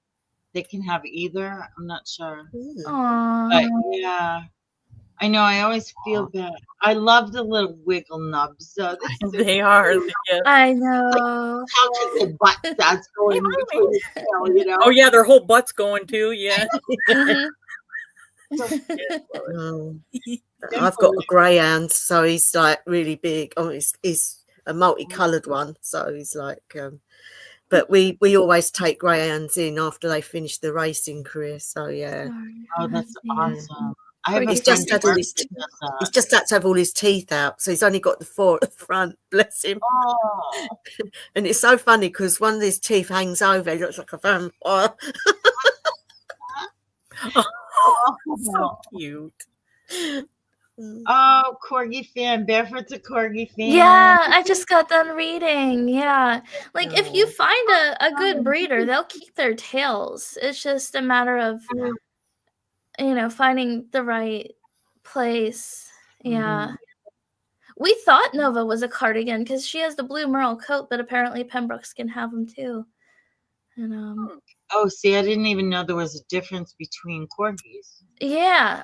They can have either. I'm not sure. Mm. Aw. But yeah. I know, I always feel bad. I love the little wiggle nubs. So They are. Yes. I know. how can the butt starts going between the tail, you know? Oh yeah, their whole butt's going too. Yeah. Mhm. Oh. I've got a greyhound, so he's like really big. Oh, he's a multicolored one, so he's like But we always take greyhounds in after they finish the racing career. So yeah. Oh, that's awesome. I have a He's friend just had all his he's just had to have all his teeth out, so he's only got the 4 at the front. Bless him. Oh. And it's so funny because one of his teeth hangs over. He looks like a vampire. So cute. Oh, corgi fan. Barefoot's a corgi fan. Yeah, I just got done reading. Yeah. Like if you find a good breeder, they'll keep their tails. It's just a matter of finding the right place. Yeah. We thought Nova was a cardigan because she has the blue merle coat, but apparently Pembrokes can have them too. And Oh, see, I didn't even know there was a difference between corgis. yeah,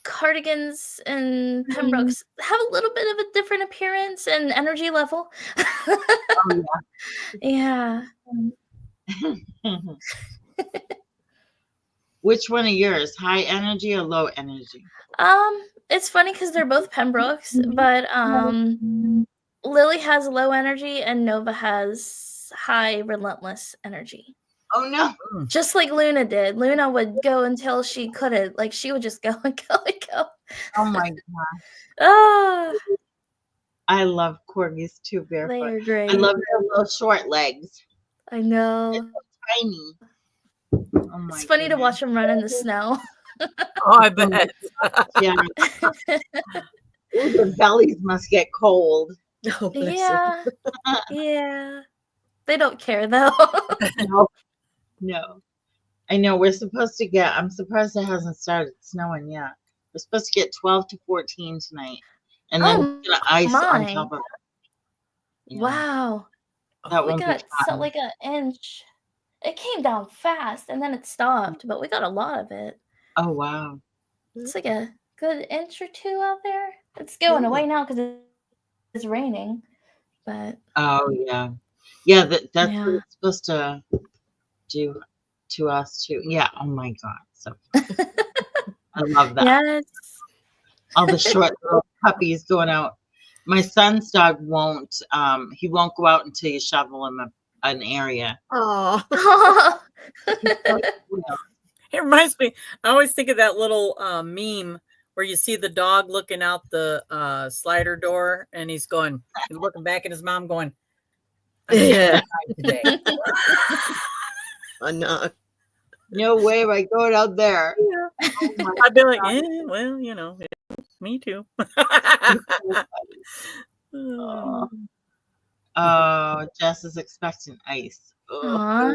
cardigans and Pembrokes have a little bit of a different appearance and energy level. Oh, Yeah. Which one of yours? High energy or low energy? It's funny because they're both Pembrokes, but Lily has low energy and Nova has high relentless energy. Oh no. Just like Luna did. Luna would go until she couldn't. Like she would just go and go and go. Oh my god. Oh, I love corgis too, Barefoot. they are great. I love their little short legs. I know. Tiny. Oh my It's funny to goodness. watch them run in the snow. Oh, I bet. Yeah. Ooh, their bellies must get cold. Oh, bless him. Yeah. Yeah. They don't care though. No. I know I'm surprised it hasn't started snowing yet. We're supposed to get 12 to 14 tonight. And then ice on my. top of it. Yeah. Wow. That We won't got be fun. like an inch. It came down fast and then it stopped, but we got a lot of it. Oh wow. It's like a good inch or two out there. It's going away now because it's raining. But Oh yeah. Yeah, that's what yeah. it's supposed to do to us too. Yeah. Oh my god. So I love that. Yes. All the short little puppies going out. My son's dog won't he won't go out until you shovel him an area. Oh. It reminds me, I always think of that little meme where you see the dog looking out the slider door and he's looking back at his mom going, Yeah. today. I know. No way am I going out there. Yeah. I'd be like, well, me too. Oh, Jess is expecting ice. Aw.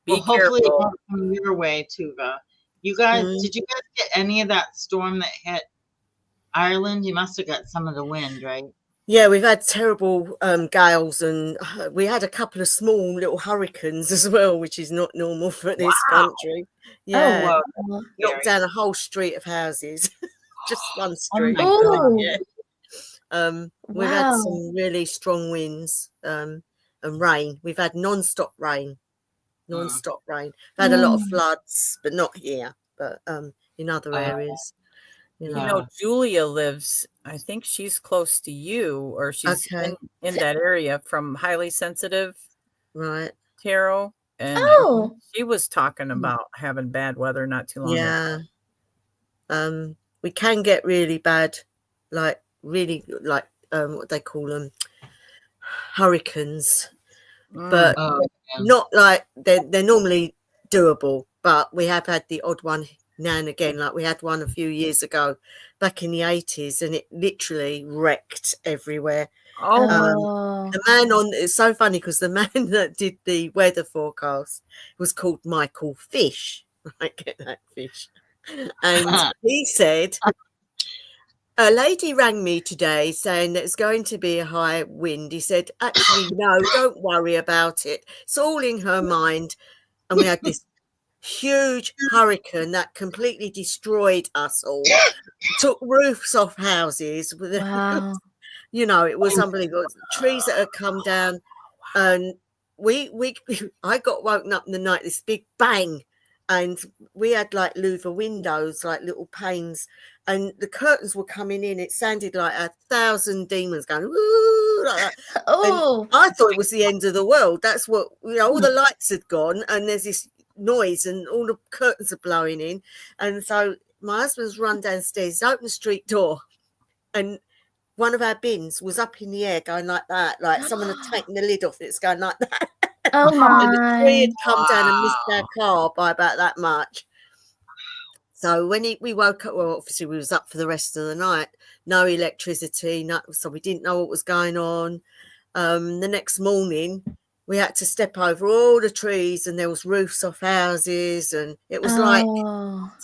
Be Well, hopefully it careful. won't come your way, Tuva. You guys, did you guys get any of that storm that hit Ireland? You must have got some of the wind, right? Yeah, we've had terrible gales, and we had a couple of small little hurricanes as well, which is not normal for this country. Yeah, Oh, wow. knocked down a whole street of houses, just one Oh street. my God. Yeah. We've had some really strong winds and rain. We've had non-stop rain. Non-stop rain. We've had a lot of floods, but not here, but in other areas. Julia lives, I think she's close to you, or she's in that area from highly sensitive tarot. And she was talking about having bad weather not too long ago. Yeah. We can get really bad, what they call them, hurricanes. But not like they're normally doable, but we have had the odd one now and again. Like we had one a few years ago back in the 80s, and it literally wrecked everywhere. The man it's so funny because the man that did the weather forecast was called Michael Fish. Right, get that fish. And he said, a lady rang me today saying that it's going to be a high wind. He said, actually, no, don't worry about it. It's all in her mind. And we had this huge hurricane that completely destroyed us all, took roofs off houses. Wow. It was unbelievable. Trees that had come down. And I got woken up in the night, this big bang. And we had like louver windows, like little panes, and the curtains were coming in. It sounded like 1,000 demons going, "Ooh," like that. Oh, And I thought it was the end of the world. That's what, all the lights had gone, and there's this noise, and all the curtains are blowing in. And so my husband's run downstairs, opened the street door, and one of our bins was up in the air going like that, like someone had taken the lid off it. It's going like that. oh And the tree had my. come down and missed our car by about that much. So when we woke up, well, obviously we was up for the rest of the night. No electricity, so we didn't know what was going on. The next morning, we had to step over all the trees, and there was roofs off houses, and it was like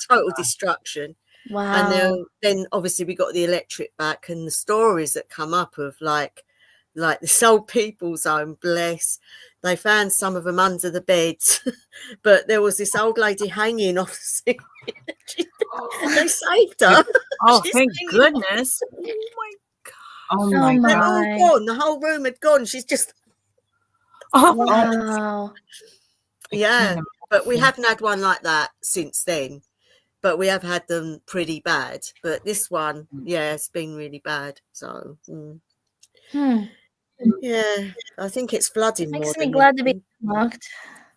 total destruction. Wow. And then obviously we got the electric back, and the stories that come up of like this old people's home, bless. They found some of them under the beds, but there was this old lady hanging off the ceiling. They saved her. Oh, She's thank hanging goodness. Oh my God. Oh my Oh They're God. all gone. The whole room had gone. She's just, Oh, Wow. yeah. But we haven't had one like that since then. But we have had them pretty bad. But this one, yeah, it's been really bad. So, yeah, I think it's flooding more Makes me than glad to be anything. locked.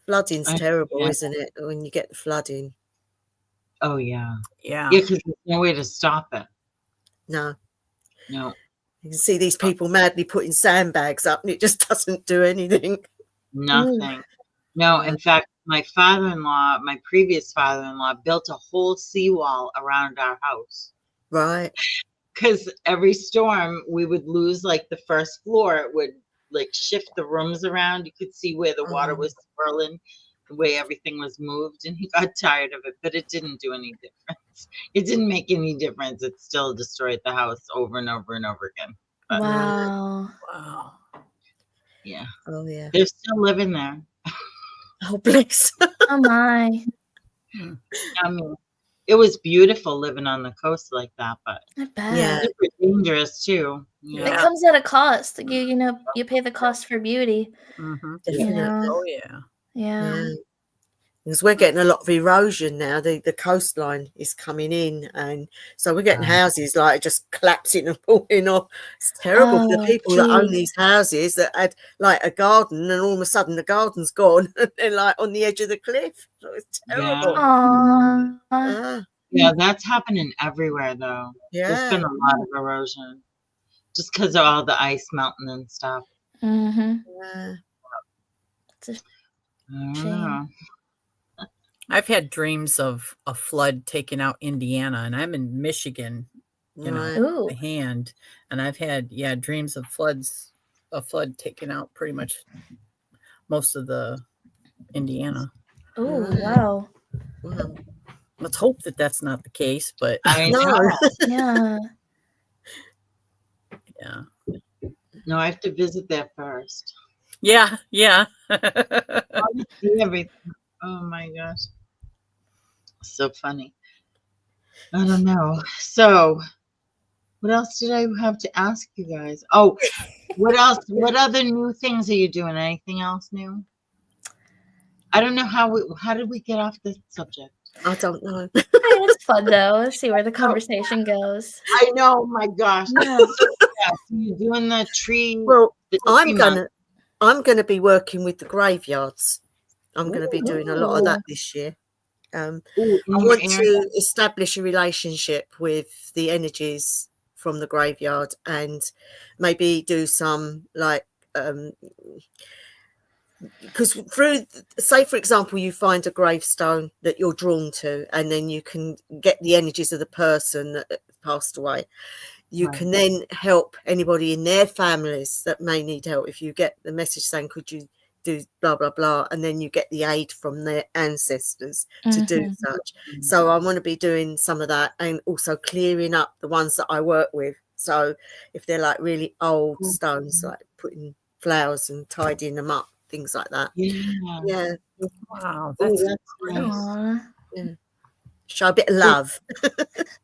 Flooding's terrible, Yeah. isn't it? When you get the flooding. Oh yeah. yeah. Yeah, because there's no way to stop it. No. No. You can see these people madly putting sandbags up, and it just doesn't do anything. Nothing. No, in fact, my previous father-in-law, built a whole seawall around our house. Right. Because every storm, we would lose like the first floor. It would like shift the rooms around. You could see where the water was swirling, the way everything was moved, and he got tired of it, but it didn't do any difference. It didn't make any difference. It still destroyed the house over and over and over again. But, Wow. Wow. yeah. Oh, yeah. They're still living there. Oh, bless. Oh my. I mean, it was beautiful living on the coast like that, but I bet. Yeah. super dangerous too. It Yeah. comes at a cost. You pay the cost for beauty. Mm-hmm. Definitely. Yeah. Oh, yeah. Yeah. Because we're getting a lot of erosion now. The coastline is coming in, and so we're getting houses like just collapsing and falling off. It's terrible for the Oh, people that own geez. these houses that had like a garden, and all of a sudden the garden's gone, and they're like on the edge of the cliff. So it's terrible. Aw. Yeah, that's happening everywhere though. There's Yeah. been a lot of erosion just because of all the ice melting and stuff. Mm-hmm. Yeah. It's a I don't shame. know. I've had dreams of a flood taking out Indiana, and I'm in Michigan, Right. Ooh. the hand, and I've had dreams of a flood taking out pretty much most of the Indiana. Oh, Right. wow. Wow. Let's hope that that's not the case, but I know. No. Yeah. yeah, No, I have to visit there first. yeah. I want to see everything. Oh my gosh. So funny. I don't know. So, what else did I have to ask you guys? Oh, what else? What other new things are you doing? Anything else new? I don't know how did we get off this subject? I don't know. Hey, it's fun though. Let's see where the conversation goes. I know, my gosh. Yeah. So you're doing the tree. Well, the I'm tree month. gonna be working with the graveyards. I'm gonna be doing a lot of that Ooh. this year. Ooh, I in your want area? to establish a relationship with the energies from the graveyard, and maybe do some like because say for example you find a gravestone that you're drawn to, and then you can get the energies of the person that passed away. You Right. can then help anybody in their families that may need help. If you get the message saying, could you do blah, blah, blah, and then you get the aid from their ancestors to do Mhm. such. So I want to be doing some of that, and also clearing up the ones that I work with. So if they're like really old stones, like putting flowers and tidying them up, things like that. Yeah. Yeah. Wow, Oh, that's that's nice. Aw. Show a bit of love.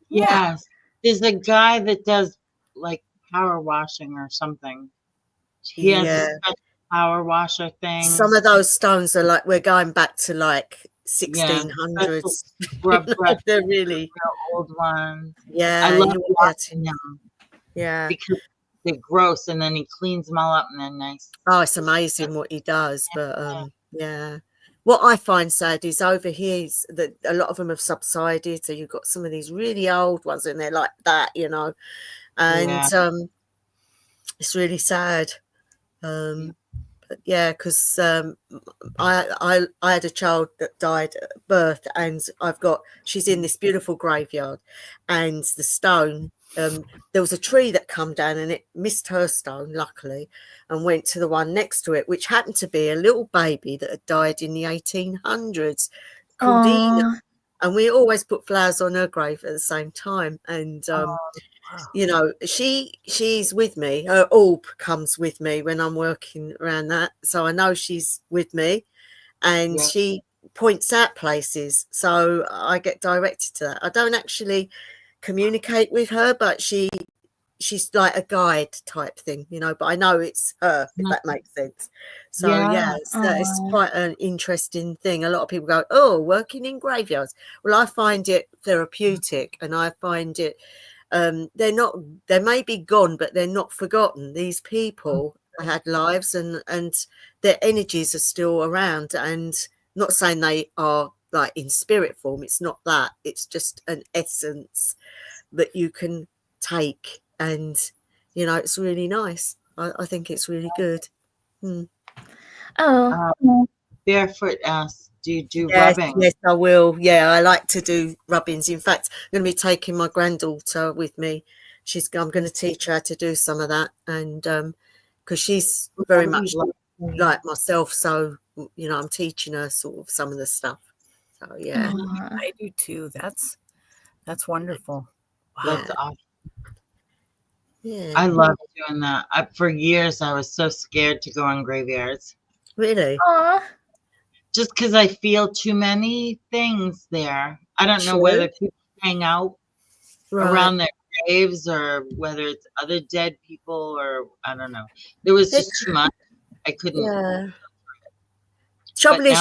Yes. There's a guy that does like power washing or something. He has a Yeah. special power washer thing. Some of those stones are like, we're going back to like 1600s. Scrub brushes, They're really old ones. yeah. I love you're watching them. Yeah, because they're gross, and then he cleans them all up and they're nice. oh, it's amazing what he does. But yeah, what I find sad is over here is that a lot of them have subsided. So you've got some of these really old ones, and they're like that, and it's really sad. But yeah, because I had a child that died at birth, and she's in this beautiful graveyard, and the stone. There was a tree that come down and it missed her stone, luckily, and went to the one next to it, which happened to be a little baby that had died in the 1800s, called Ina. And we always put flowers on her grave at the same time. And she's with me. Her orb comes with me when I'm working around that, so I know she's with me, and she points out places, so I get directed to that. I don't actually communicate with her, but she's like a guide type thing, but I know it's her, if that makes sense. So it's quite an interesting thing. A lot of people go, oh, working in graveyards. Well, I find it therapeutic, and I find it they may be gone, but they're not forgotten. These people had lives, and their energies are still around, and not saying they are like in spirit form, it's not that, it's just an essence that you can take, and it's really nice. I think it's really good. Barefoot asks, do you do rubbing? Yes, I will. I like to do rubbings. In fact, I'm going to be taking my granddaughter with me. I'm going to teach her how to do some of that, and because she's very much like myself, so I'm teaching her sort of some of the stuff. So yeah, I do too. That's wonderful. Wow. That's awesome. Yeah, I love doing that. For years, I was so scared to go on graveyards. Really? Just because I feel too many things there. I don't know whether people hang out around their graves, or whether it's other dead people, or I don't know. There was just too much. I couldn't. Yeah. Trouble is,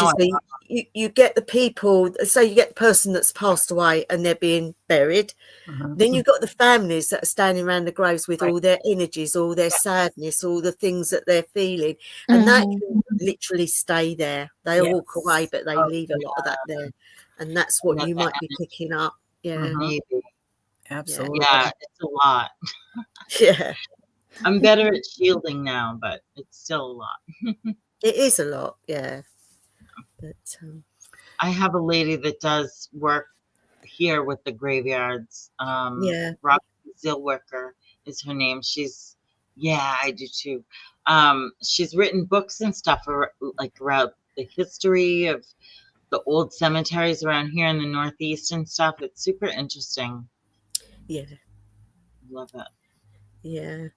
you get the people, so you get the person that's passed away and they're being buried. Then you've got the families that are standing around the graves with all their energies, all their sadness, all the things that they're feeling. And that can literally stay there. They walk away, but they leave a lot of that there. And that's what you might be picking up. Yeah. Maybe. Absolutely. Yeah, it's a lot. Yeah. I'm better at shielding now, but it's still a lot. It is a lot, yeah. But I have a lady that does work here with the graveyards. Rob Zillwicker is her name. I do too. She's written books and stuff around the history of the old cemeteries around here in the Northeast and stuff. It's super interesting. Yeah. Love it. Yeah.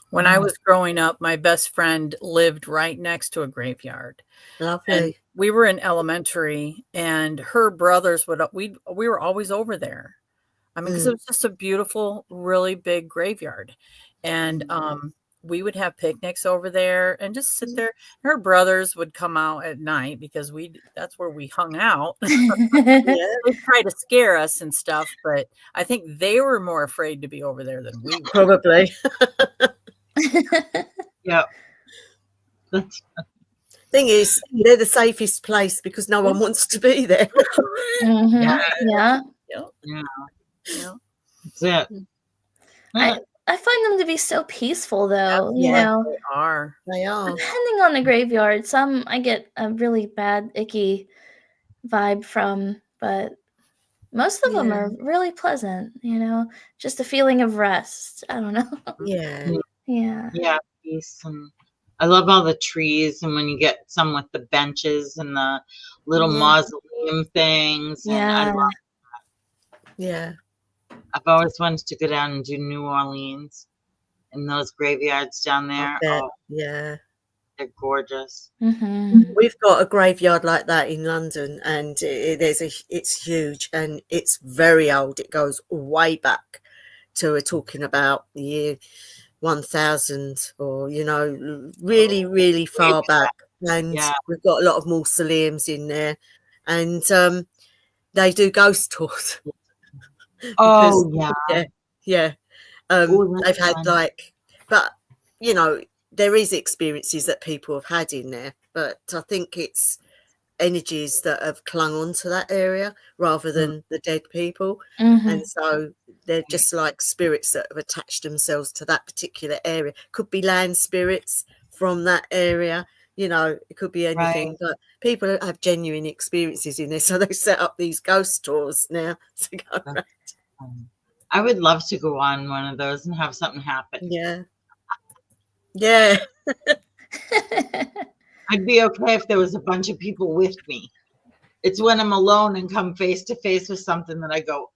When I was growing up, my best friend lived right next to a graveyard. Lovely. And we were in elementary, and her brothers we were always over there. I mean, because it was just a beautiful, really big graveyard. And we would have picnics over there and just sit there. Her brothers would come out at night because that's where we hung out. They try to scare us and stuff, but I think they were more afraid to be over there than we were. Probably. Yeah. Thing is, they're the safest place because no one wants to be there. Yeah. That's it. I find them to be so peaceful, though. They are. Depending on the graveyard, some I get a really bad, icky vibe from, but most of them are really pleasant. Just a feeling of rest. I don't know. Yeah, peace. And I love all the trees, and when you get some with the benches and the little mausoleum things. And I love that. Yeah. I've always wanted to go down and do New Orleans and those graveyards down there. Yeah. They're gorgeous. We've got a graveyard like that in London, and it's huge and it's very old. It goes way back to, we're talking about the year 1000, or really, really far back. And we've got a lot of mausoleums in there, and they do ghost tours. Oh, yeah. Oh, They've that's had fun. but you know, there is experiences that people have had in there, but I think it's energies that have clung on to that area rather than the dead people. And so they're just like spirits that have attached themselves to that particular area. Could be land spirits from that area, you know, it could be anything. Right. But people have genuine experiences in there, so they set up these ghost tours now to go around. I would love to go on one of those and have something happen. Yeah I'd be okay if there was a bunch of people with me. It's when I'm alone and come face to face with something that I go,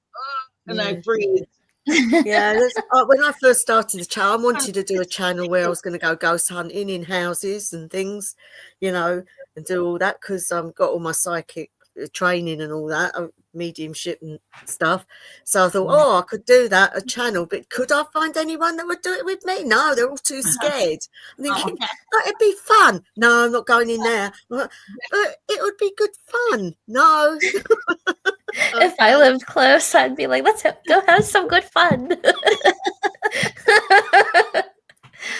and I breathe. Yeah, when I first started the channel, I wanted to do a channel where I was going to go ghost hunting in houses and things, you know, and do all that, because I've got all my psychic training and all that, mediumship and stuff. So I thought, oh, I could do that, a channel, but could I find anyone that would do it with me? No, they're all too scared. I'm thinking, oh, it'd be fun. No, I'm not going in there. But it would be good fun. No. If I lived close, I'd be like, let's go have some good fun.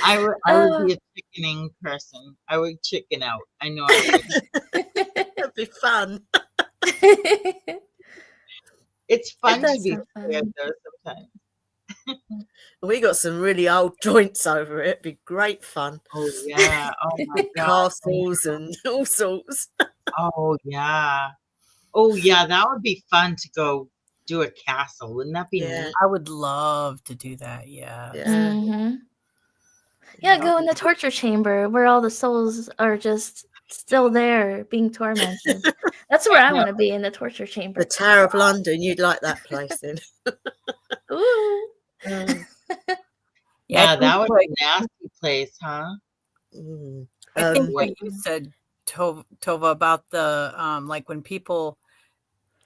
I would be a chickening person. I would chicken out. I know I would. It'd be fun. It's fun to be sound fun. scared though sometimes. We got some really old joints over it. It'd be great fun. Oh yeah. Oh my God. Castles and all sorts. Oh yeah. Oh yeah, that would be fun to go do a castle. Wouldn't that be neat? I would love to do that. Yeah. Yeah, go in the torture chamber where all the souls are just still there being tormented. That's where I want to be, in the torture chamber. The Tower of London, you'd like that place then. Ooh. Yeah, that would be a nasty place, huh? I think what you said, Tova, about the like when people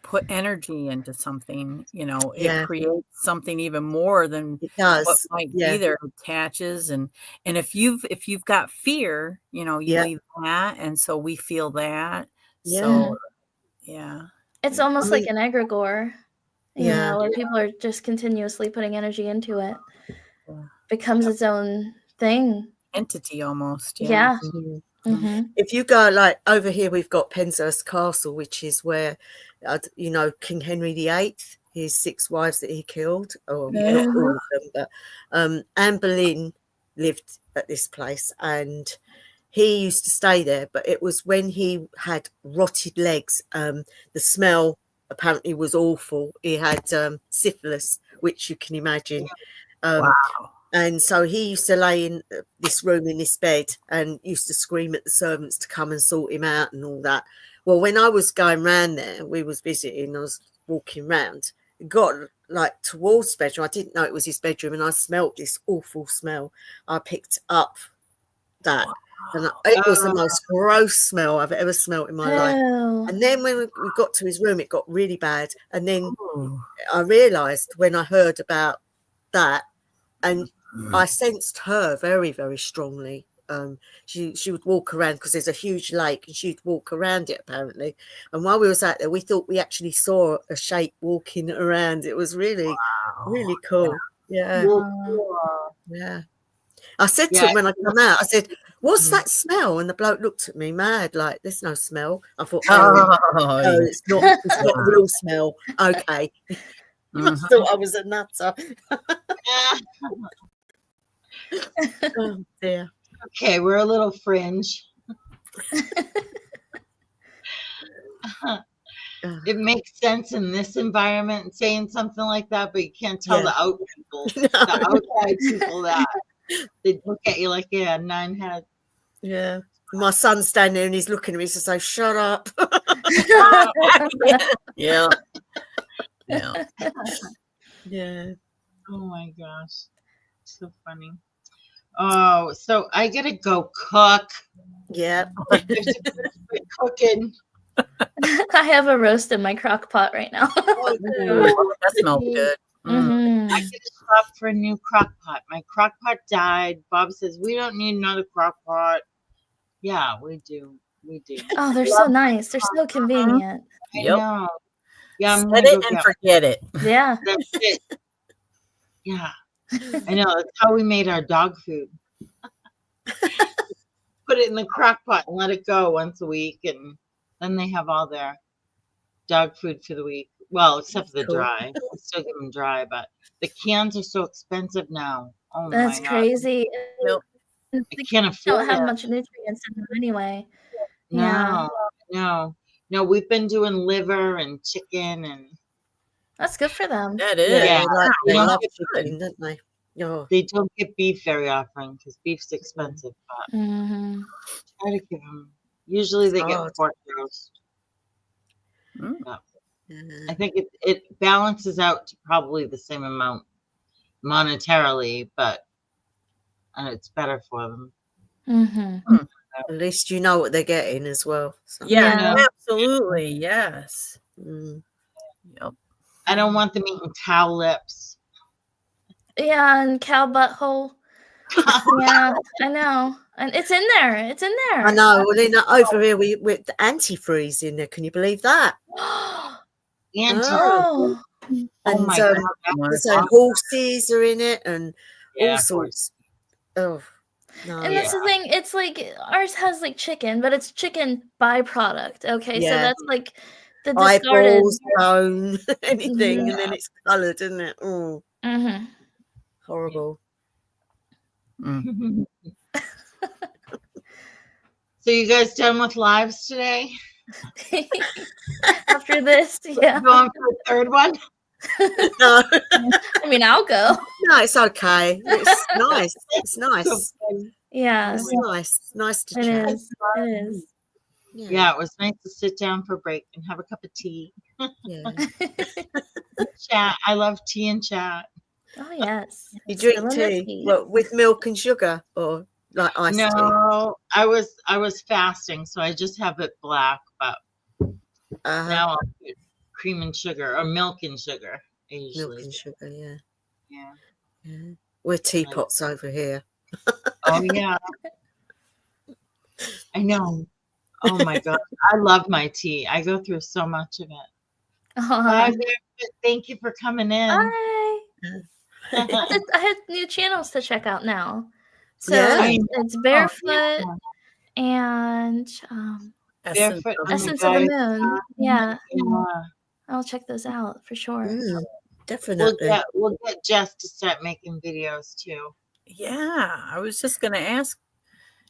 put energy into something, you know, it creates something even more than what might be there. It attaches, and if you've got fear, you know, you leave that, and so we feel that. So it's almost like an egregore, you know, where people are just continuously putting energy into it. Becomes its own thing, entity almost. If you go, like over here, we've got Penshurst Castle, which is where, you know, King Henry VIII, his 6 wives that he killed, or not all of them, but Anne Boleyn lived at this place, and he used to stay there. But it was when he had rotted legs. The smell apparently was awful. He had syphilis, which you can imagine. Wow. And so he used to lay in this room in this bed and used to scream at the servants to come and sort him out and all that. Well, when I was going round there, we was visiting, I was walking round, got like towards the bedroom. I didn't know it was his bedroom, and I smelt this awful smell. I picked up that. And it was the most gross smell I've ever smelt in my life. And then when we got to his room, it got really bad. And then I realised when I heard about that, and I sensed her very, very strongly. She would walk around, because there's a huge lake, and she'd walk around it apparently. And while we was out there, we thought we actually saw a shape walking around. It was really, really cool. Yeah. I said to him when I come out, I said, "What's that smell?" And the bloke looked at me mad, like, "There's no smell." I thought, no, it's not a real smell. Okay. You must have thought I was a nutter. Oh dear. Okay, we're a little fringe. It makes sense in this environment saying something like that, but you can't tell the out people, the outside people that. They look at you like, 9 heads. Yeah. My son's standing there and he's looking at me to say, "Shut up." Yeah. Oh my gosh. So funny. Oh, so I gotta go cook. Yeah. Cooking. I have a roast in my crock pot right now. That smells good. I gotta shop for a new crock pot. My crock pot died. Bob says we don't need another crock pot. Yeah, we do. We do. Oh, they're so nice. They're so convenient. I Yep. know. Yeah, I'm Set gonna it go and get forget it. Yeah. that's it. Yeah, I know. That's how we made our dog food. Put it in the crock pot and let it go once a week, and then they have all their dog food for the week. Well, except for the Cool. dry. We still give them dry, but the cans are so expensive now. Oh That's my God. crazy. Nope. I can't They don't afford have it. much nutrients in them anyway. Yeah. No, we've been doing liver and chicken and That's good for them. That Yeah, is. they they don't love get chicken, don't they? Oh, they don't get beef very often because beef's expensive, but Mm-hmm. try to give them. Usually they get hard. pork roast. Mm. But Yeah. I think it balances out to probably the same amount monetarily, but it's better for them. Mm-hmm. At least you know what they're getting as well. So. Yeah, Yeah. absolutely. Yes. Mm. Yep. I don't want them eating cow lips. Yeah, and cow butthole. Yeah, I know. And it's in there. It's in there. I know. Well, then over here with the antifreeze in there. Can you believe that? Anti. Oh. Oh And my God. there's horses are in it and all Yeah, sorts. Oh no. And that's the thing. It's like ours has like chicken, but it's chicken byproduct. Okay, so Yeah. that's like the discarded. Eyeballs, bone, anything, Yeah. and then it's coloured, isn't it? Oh, Mm-hmm. horrible. Mm. So you guys done with lives today? After this, yeah. Going for a third one? No, I mean, I'll go. no, it's okay. It's nice. It's nice. So fun. Yeah, It's nice. Nice to it chat. is. It is. Yeah, it was nice to sit down for a break and have a cup of tea. Yeah. Chat. I love tea and chat. Oh yes. You Still drink in the tea? tea. What, with milk and sugar, or like iced tea? No, I was fasting, so I just have it black, but now I'll put cream and sugar or milk and sugar. I usually Milk and do. sugar. Yeah. Yeah. Yeah. We're teapots over here. Oh yeah. I know. Oh my God. I love my tea. I go through so much of it. Bye, Barefoot. Thank you for coming in. Bye. I had new channels to check out now. So Yeah. it's Barefoot and Barefoot on Essence of the Moon. Yeah. Yeah. I'll check those out for sure. Definitely. We'll get Jess to start making videos too. Yeah, I was just gonna ask.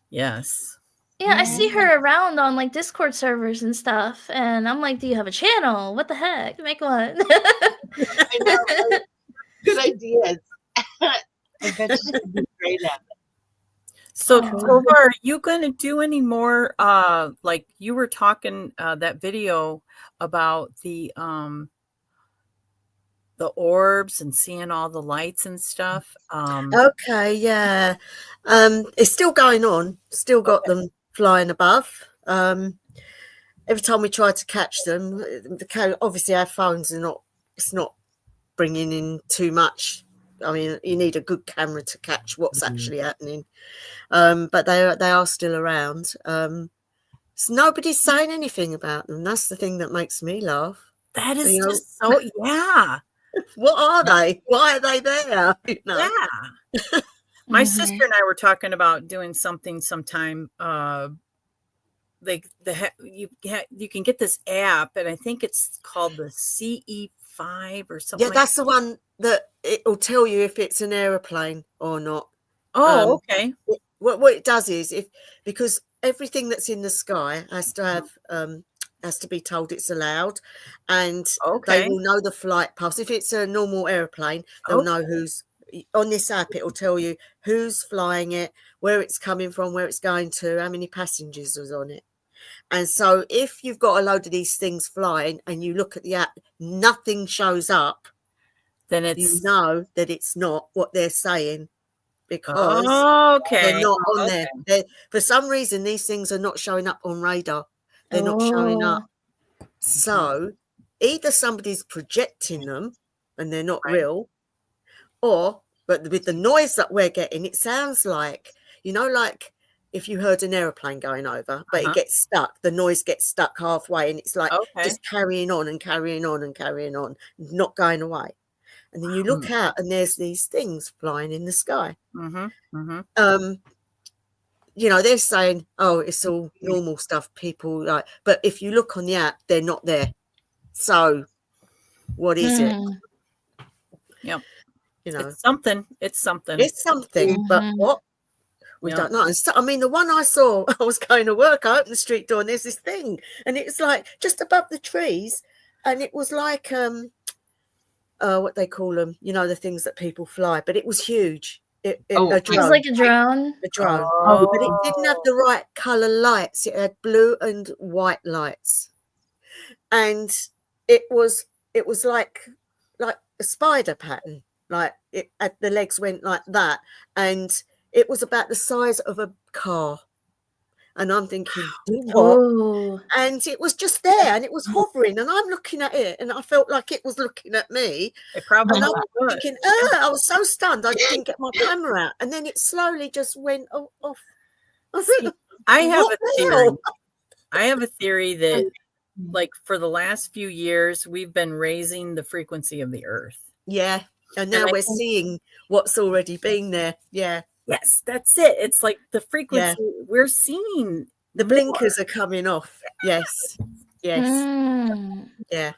Yes. Yeah, I see her around on like Discord servers and stuff, and I'm like, "Do you have a channel? What the heck? Make one." I know. Right? Good ideas. I bet she'd be great at it. So, Tova, are you going to do any more? Like you were talking that video about the orbs and seeing all the lights and stuff. Okay, yeah. It's still going on. Still got them flying above. Every time we try to catch them, obviously our phones are not. It's not bringing in too much. I mean, you need a good camera to catch what's actually happening. But they are still around. So nobody's saying anything about them. That's the thing that makes me laugh. That is just so What are they? Why are they there? You know? Yeah. My sister and I were talking about doing something sometime. You can get this app, and I think it's called the CE5 or something. Yeah, that's the one that it will tell you if it's an aeroplane or not. Oh, okay. What it does is because everything that's in the sky has to have has to be told it's allowed, and they will know the flight paths. If it's a normal airplane, they'll know who's on this app. It will tell you who's flying it, where it's coming from, where it's going to, how many passengers was on it. And so if you've got a load of these things flying and you look at the app, nothing shows up, then you know that it's not what they're saying, because they're not on there. For some reason, these things are not showing up on radar. They're not showing up. So either somebody's projecting them and they're not real, but with the noise that we're getting, it sounds like, like if you heard an aeroplane going over, but it gets stuck, the noise gets stuck halfway, and it's like just carrying on and carrying on and carrying on, not going away. And then you look out, and there's these things flying in the sky. You know, they're saying, oh, it's all normal stuff, people like, but if you look on the app, they're not there. So what is it? Yep. You know, it's something. It's something. It's something, but what? We don't know. And so, I mean, the one I saw, I was going to work, I opened the street door, and there's this thing, and it was like just above the trees, and it was like what they call them, you know, the things that people fly, but it was huge. A drone. It was like a drone. A drone. But it didn't have the right colour lights. It had blue and white lights. And it was like a spider pattern. Like the legs went like that. And it was about the size of a car. And I'm thinking, what? Ooh. And it was just there, and it was hovering, and I'm looking at it, and I felt like it was looking at me. It probably and I was thinking, I was so stunned, I didn't get my camera out, and then it slowly just went off. I have a theory. I have a theory that, like, for the last few years, we've been raising the frequency of the Earth. Yeah, and now we're seeing what's already been there. Yeah. Yes, that's it. It's like the frequency we're seeing. The blinkers are coming off. Yes. Yeah.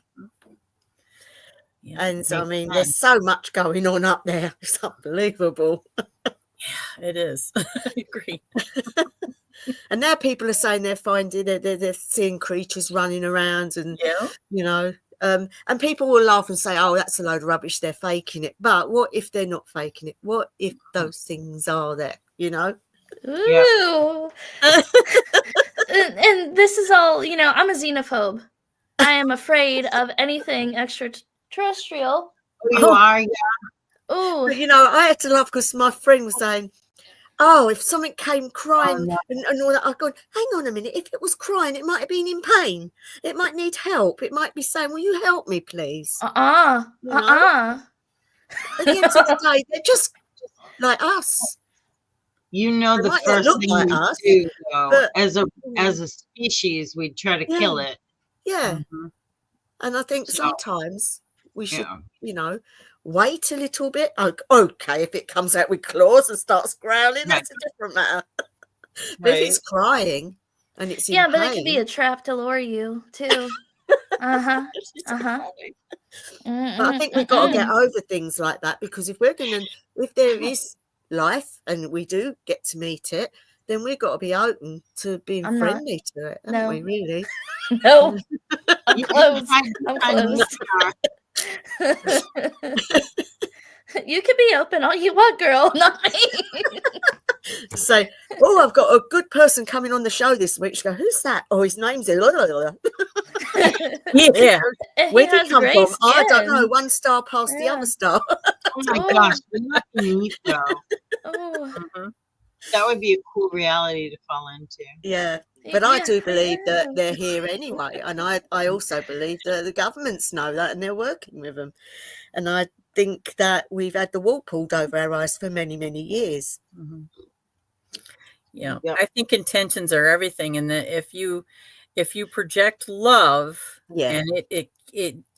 And so, I mean, there's so much going on up there. It's unbelievable. Yeah, it is. I agree. And now people are saying they're seeing creatures running around, and you know, and people will laugh and say, oh, that's a load of rubbish, they're faking it. But what if they're not faking it? What if those things are there, you know? Ooh. And this is all, you know, I'm a xenophobe. I am afraid of anything extraterrestrial. You are, Ooh. You know, I had to laugh because my friend was saying, oh, if something came crying and all that, I go, hang on a minute. If it was crying, it might have been in pain. It might need help. It might be saying, will you help me, please? You know? At the end of the day, they're just like us. You know, the first thing like we do, though, as a species, we'd try to kill it. Yeah. And I think sometimes we should, you know, wait a little bit. Okay, if it comes out with claws and starts growling, that's a different matter. But if it's crying and it's in pain, but it could be a trap to lure you too. But I think we've got to get over things like that, because if there is life and we do get to meet it, then we've got to be open to being friendly to it, haven't we, really? No. I'm closed. You can be open all you want, girl, not me. Say, oh, I've got a good person coming on the show this week. She go, who's that? Oh, his name's Yeah. Where did he come from? Oh, I don't know. One star past the other star. Oh my gosh, not me though. That would be a cool reality to fall into. Yeah. But I do believe that they're here anyway. And I also believe that the governments know that and they're working with them. And I think that we've had the wool pulled over our eyes for many, many years. Yeah. I think intentions are everything. And that if you project love and it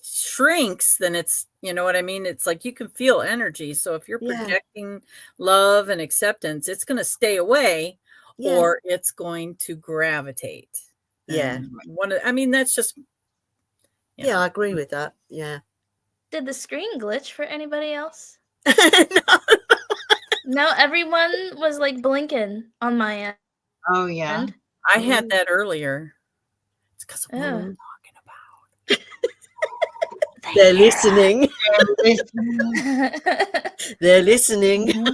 shrinks, then it's, you know what I mean? It's like you can feel energy. So if you're projecting love and acceptance, it's going to stay away. Or it's going to gravitate. I mean, that's just. Yeah, I agree with that. Yeah. Did the screen glitch for anybody else? No. No, everyone was like blinking on my end. Oh, yeah. I had that earlier. It's because of what we're talking about. They're listening. They're listening.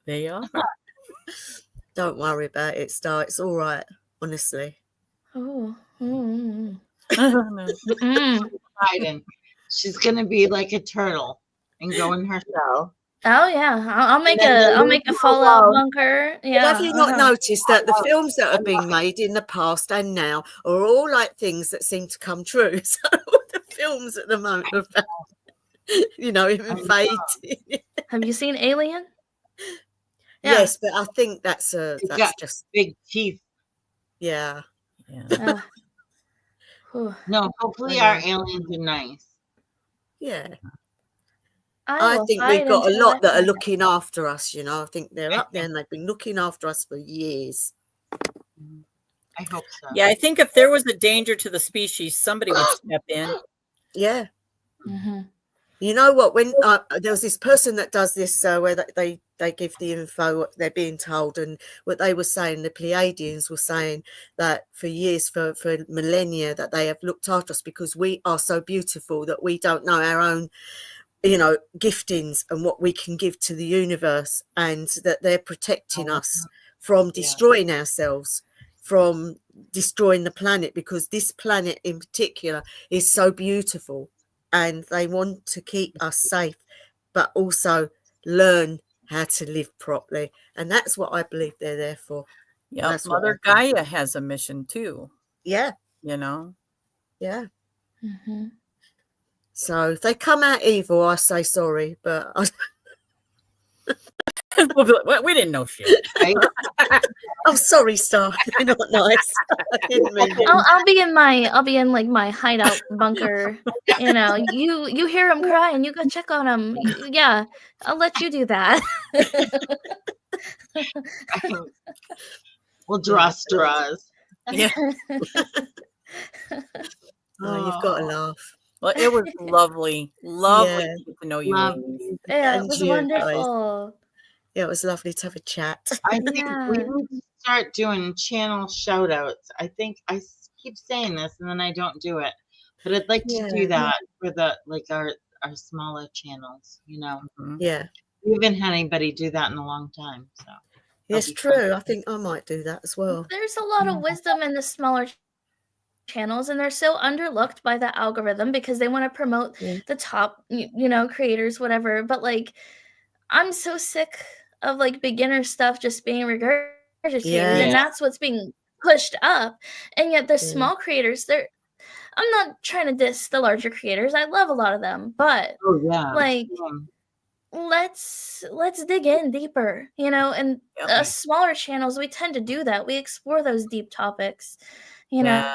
They are. Don't worry about it, Star. It's all right, honestly. Oh. I don't know. Biden. She's gonna be like a turtle and go in her shell. Oh yeah, I'll make a fallout bunker. Yeah. Well, have you not noticed that the films that are being made in the past and now are all like things that seem to come true? So the films at the moment are about, you know, invading. Have you seen Alien? Yes, but I think that's It's got just big teeth. yeah. No, hopefully our aliens are nice. Yeah. I think we've got a lot that are looking after us, you know. I think they're up there and they've been looking after us for years. I hope so. Yeah, I think if there was a danger to the species, somebody would step in. Yeah. You know what? When there was this person that does this, where they give the info what they're being told, and what they were saying, the Pleiadians were saying that for years, for millennia, that they have looked after us because we are so beautiful that we don't know our own, you know, giftings and what we can give to the universe, and that they're protecting us from destroying ourselves, from destroying the planet, because this planet in particular is so beautiful. And they want to keep us safe, but also learn how to live properly. And that's what I believe they're there for. Yeah, Mother Gaia has a mission too. Yeah. You know? Yeah. So if they come out evil, I say sorry, but we didn't know shit. I'm sorry, Star. You're not nice. I didn't mean it. I'll be in like my hideout bunker. You know, you hear him cry and you go check on him. Yeah, I'll let you do that. We'll draw straws. Yeah. Oh, you've got to laugh. Well, it was lovely to get to know you. Yeah, it was wonderful. Yeah, it was lovely to have a chat. I think we need to start doing channel shout outs. I think I keep saying this and then I don't do it, but I'd like to do that for our smaller channels, you know. Yeah. We haven't had anybody do that in a long time. So it's true. I think I might do that as well. There's a lot of wisdom in the smaller channels, and they're so underlooked by the algorithm because they want to promote the top, you know, creators, whatever. But like, I'm so sick of like beginner stuff just being regurgitated, and that's what's being pushed up. And yet the small creators, I'm not trying to diss the larger creators. I love a lot of them, but like let's dig in deeper, you know. And smaller channels, we tend to do that. We explore those deep topics, you know,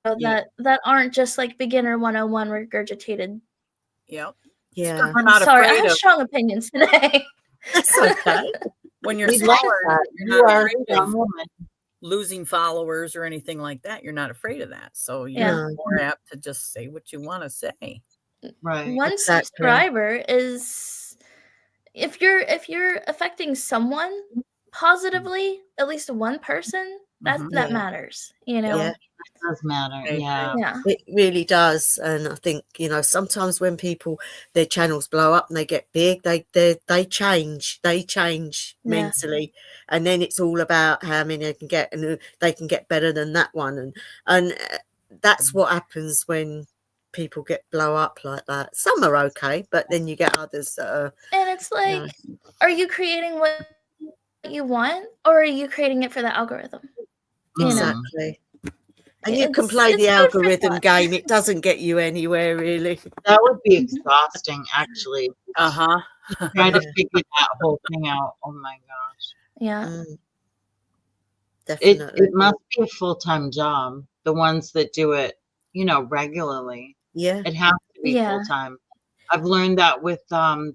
that aren't just like beginner 101 regurgitated. Yeah. I'm sorry, I have strong opinions today. That's okay. When you're smaller, you're not afraid of losing followers or anything like that. You're not afraid of that. So you're more apt to just say what you want to say. Right. One subscriber is, if you're affecting someone positively, at least one person, that matters, you know. It does matter. It really does. And I think, you know, sometimes when people, their channels blow up and they get big, they change mentally, and then it's all about how many they can get, and they can get better than that one, and that's what happens when people get blow up like that. Some are okay, but then you get others that are, and it's like, are you creating what you want, or are you creating it for the algorithm? Exactly. And you can play the algorithm game. It doesn't get you anywhere, really. That would be exhausting, actually. Trying to figure that whole thing out. Oh my gosh. Yeah. Definitely. It must be a full-time job. The ones that do it, you know, regularly. Yeah. It has to be full-time. I've learned that with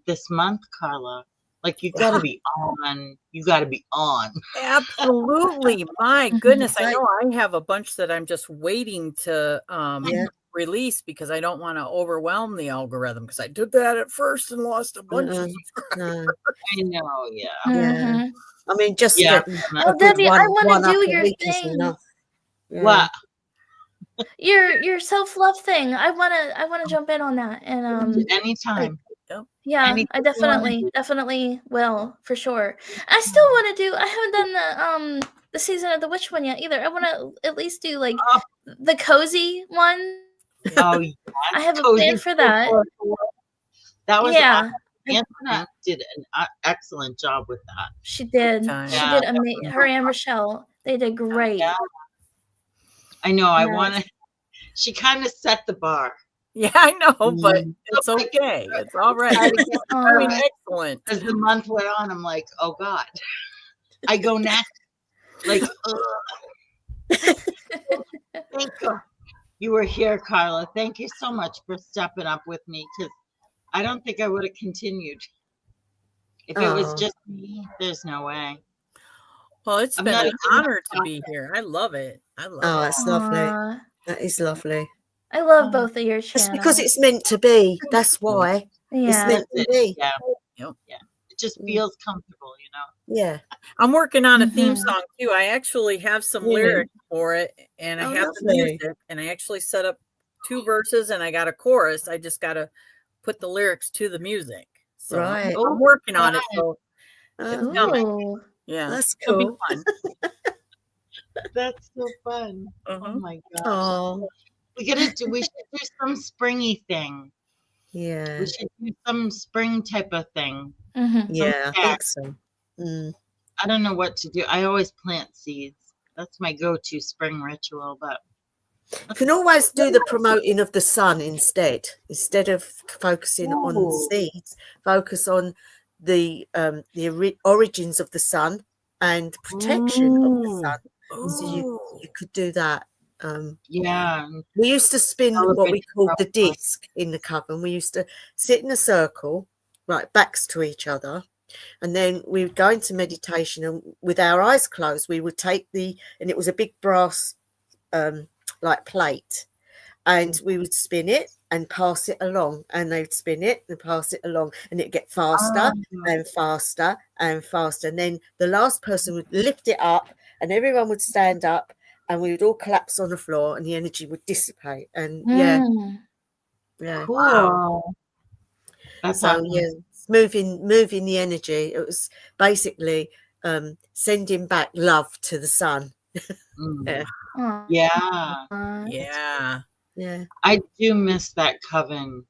this month, Carla. Like, you got to be on. You got to be on. Absolutely. My goodness. I know I have a bunch that I'm just waiting to release because I don't want to overwhelm the algorithm, because I did that at first and lost a bunch of subscribers. I know. Yeah. I mean, just well, Debbie, I want to do your thing. What? Your self-love thing. I wanna jump in on that. And anytime. I definitely will, for sure. I still want to do. I haven't done the season of the witch one yet either. I want to at least do like the cozy one. Oh, yeah. I have a plan for that. That was awesome. Antoinette did an excellent job with that. She did. She did amazing. Her and Rochelle, they did great. I know. I want to. She kind of set the bar. Yeah, I know, but it's okay. It's all right. I mean, excellent. As the month went on, I'm like, oh God. I go next. Like, thank you. You were here, Carla. Thank you so much for stepping up with me, because I don't think I would have continued. If it was just me, there's no way. Well, it's been an honor to be here. I love it. I love it. It's lovely. That is lovely. I love both of your channels. It's because it's meant to be. That's why. Yeah. It's meant to be. Yeah. Yep. Yeah. It just feels comfortable, you know? Yeah. I'm working on a theme song too. I actually have some lyrics for it, and I have the music, and I actually set up 2 verses, and I got a chorus. I just got to put the lyrics to the music. So Right. I'm working on it. So it's coming. Yeah. That's cool. It'll be fun. That's so fun. Oh my gosh. Oh. We should do some springy thing. Yeah. We should do some spring type of thing. Yeah, I think so. I don't know what to do. I always plant seeds. That's my go-to spring ritual, but you can always do the promoting of the sun instead of focusing on seeds. Focus on the origins of the sun and protection of the sun. So you could do that. We used to spin what we called the disc in the coven. We used to sit in a circle, right, backs to each other, and then we would go into meditation, and with our eyes closed, we would take and it was a big brass like plate, and we would spin it and pass it along, and they'd spin it and pass it along, and it'd get faster and faster and faster, and then the last person would lift it up, and everyone would stand up, and we would all collapse on the floor, and the energy would dissipate. And yeah, cool. Wow. That's so moving the energy. It was basically sending back love to the sun. Yeah. I do miss that coven,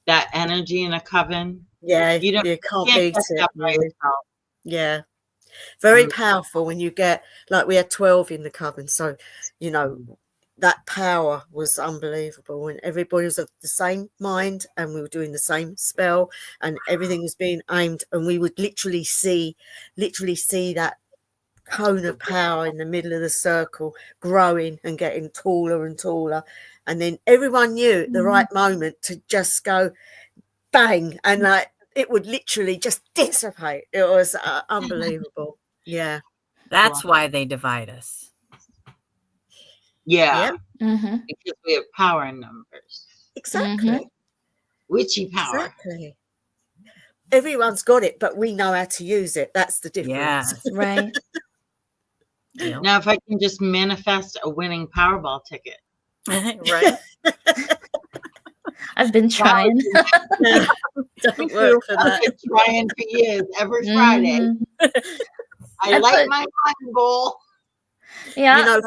that energy in a coven. Yeah, you can't beat it. By yourself. Yeah. Very powerful when you get, like, we had 12 in the coven, so you know that power was unbelievable, when everybody was of the same mind, and we were doing the same spell, and everything was being aimed, and we would literally see that cone of power in the middle of the circle growing and getting taller and taller, and then everyone knew at the right moment to just go bang, and like it would literally just dissipate. It was unbelievable. Yeah. That's why they divide us. Yeah. Because we have power in numbers. Exactly. Witchy power. Exactly. Everyone's got it, but we know how to use it. That's the difference. Yeah. Right. Now, if I can just manifest a winning Powerball ticket. Right. I've been trying. Don't work for that. I've been trying for years. Every Friday, I like my hunting bowl. Yeah. You know,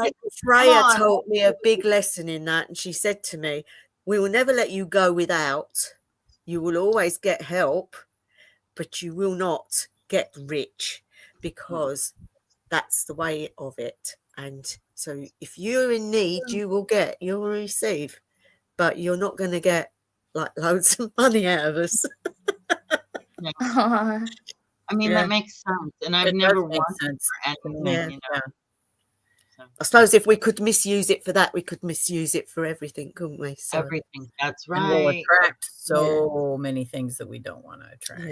Freya taught me a big lesson in that, and she said to me, "We will never let you go without. You will always get help, but you will not get rich, because that's the way of it. And so if you're in need, you'll receive, but you're not going to get like loads of money out of us." I mean, that makes sense. And I've never wanted for anything, you know. So. I suppose if we could misuse it for that, we could misuse it for everything, couldn't we? So. Everything. That's right. And we'll attract so many things that we don't want to attract.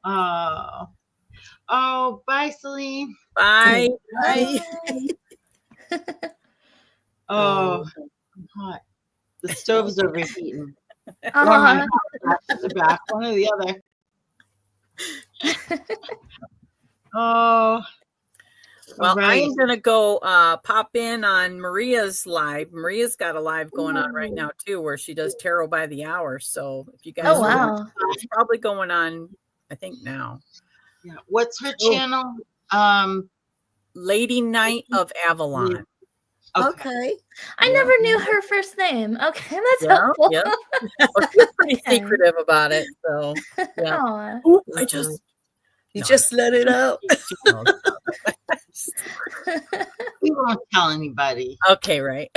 Yeah. Oh, bye, Celine. Bye. Bye. Oh, I'm hot. The stove's overheating. One or the other. Oh. Well, I'm going to go pop in on Maria's live. Maria's got a live going on right now, too, where she does tarot by the hour. So if you guys it's probably going on, I think, now. Yeah. What's her channel? Lady Knight of Avalon. Okay. I never knew her first name. Okay, that's helpful. Yeah. Well, she's pretty secretive about it. So, yeah. Ooh, You No, just let it out. she knows. We won't tell anybody Okay, right.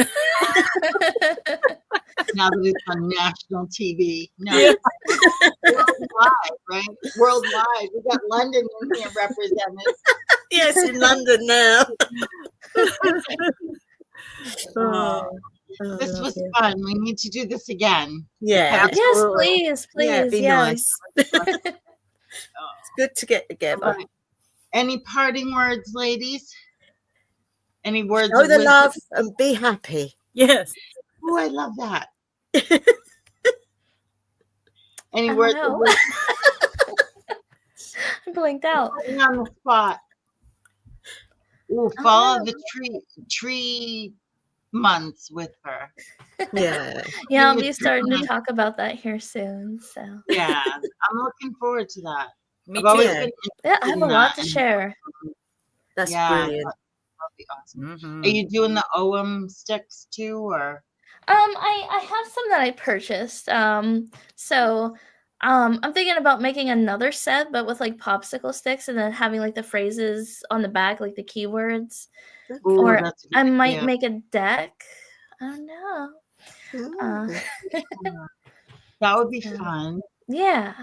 now that it's on national TV. No, Yeah. worldwide, right? Worldwide. We got London in here represented. Yes, in London now. This was fun. We need to do this again. Yeah, Yes, please, please. Yeah, it'd be nice. It's good to get together. Right. Any parting words, ladies? Any words Show of the wisdom? love and be happy. Yes. Oh, I love that. Any I words don't of know. wisdom? I blinked out. Putting on the spot. Ooh, follow the tree months with her. Yeah. Yeah, I'll be starting to talk about that here soon. So Yeah, I'm looking forward to that. Me I've always too. been yeah, I have a in lot that, to and share. That's yeah, brilliant. that'd be awesome. Mhm. Are you doing the OM sticks too, or? I have some that I purchased. So I'm thinking about making another set, but with like popsicle sticks and then having like the phrases on the back, like the keywords. Ooh, Or that's a good I might idea. make a deck. I don't know. That would be Yeah. fun. Yeah.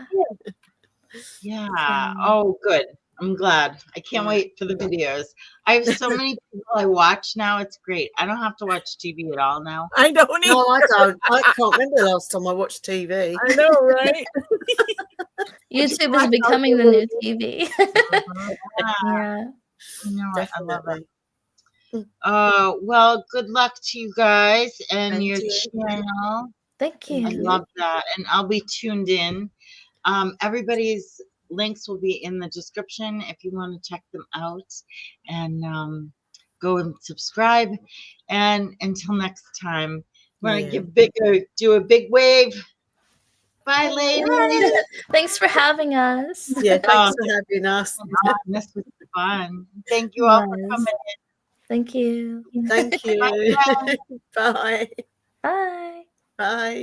Yeah. Oh, good. I'm glad. I can't wait for the videos. I have so many people I watch now. It's great. I don't have to watch TV at all now. I don't either. No, I don't. I can't remember the last time I watched TV. I know, right? YouTube is becoming the new TV. Yeah. You know what? I love it. Definitely. Well, good luck to you guys and Thank your you. channel. Thank you. I love that. And I'll be tuned in. Everybody's links will be in the description if you want to check them out, and go and subscribe. And until next time, want to do a big wave. Bye, ladies. Thanks for having us. Yeah, thanks for having us. This was fun. Thank you all for coming in. Thank you. Thank you. Bye. Bye. Bye. Bye.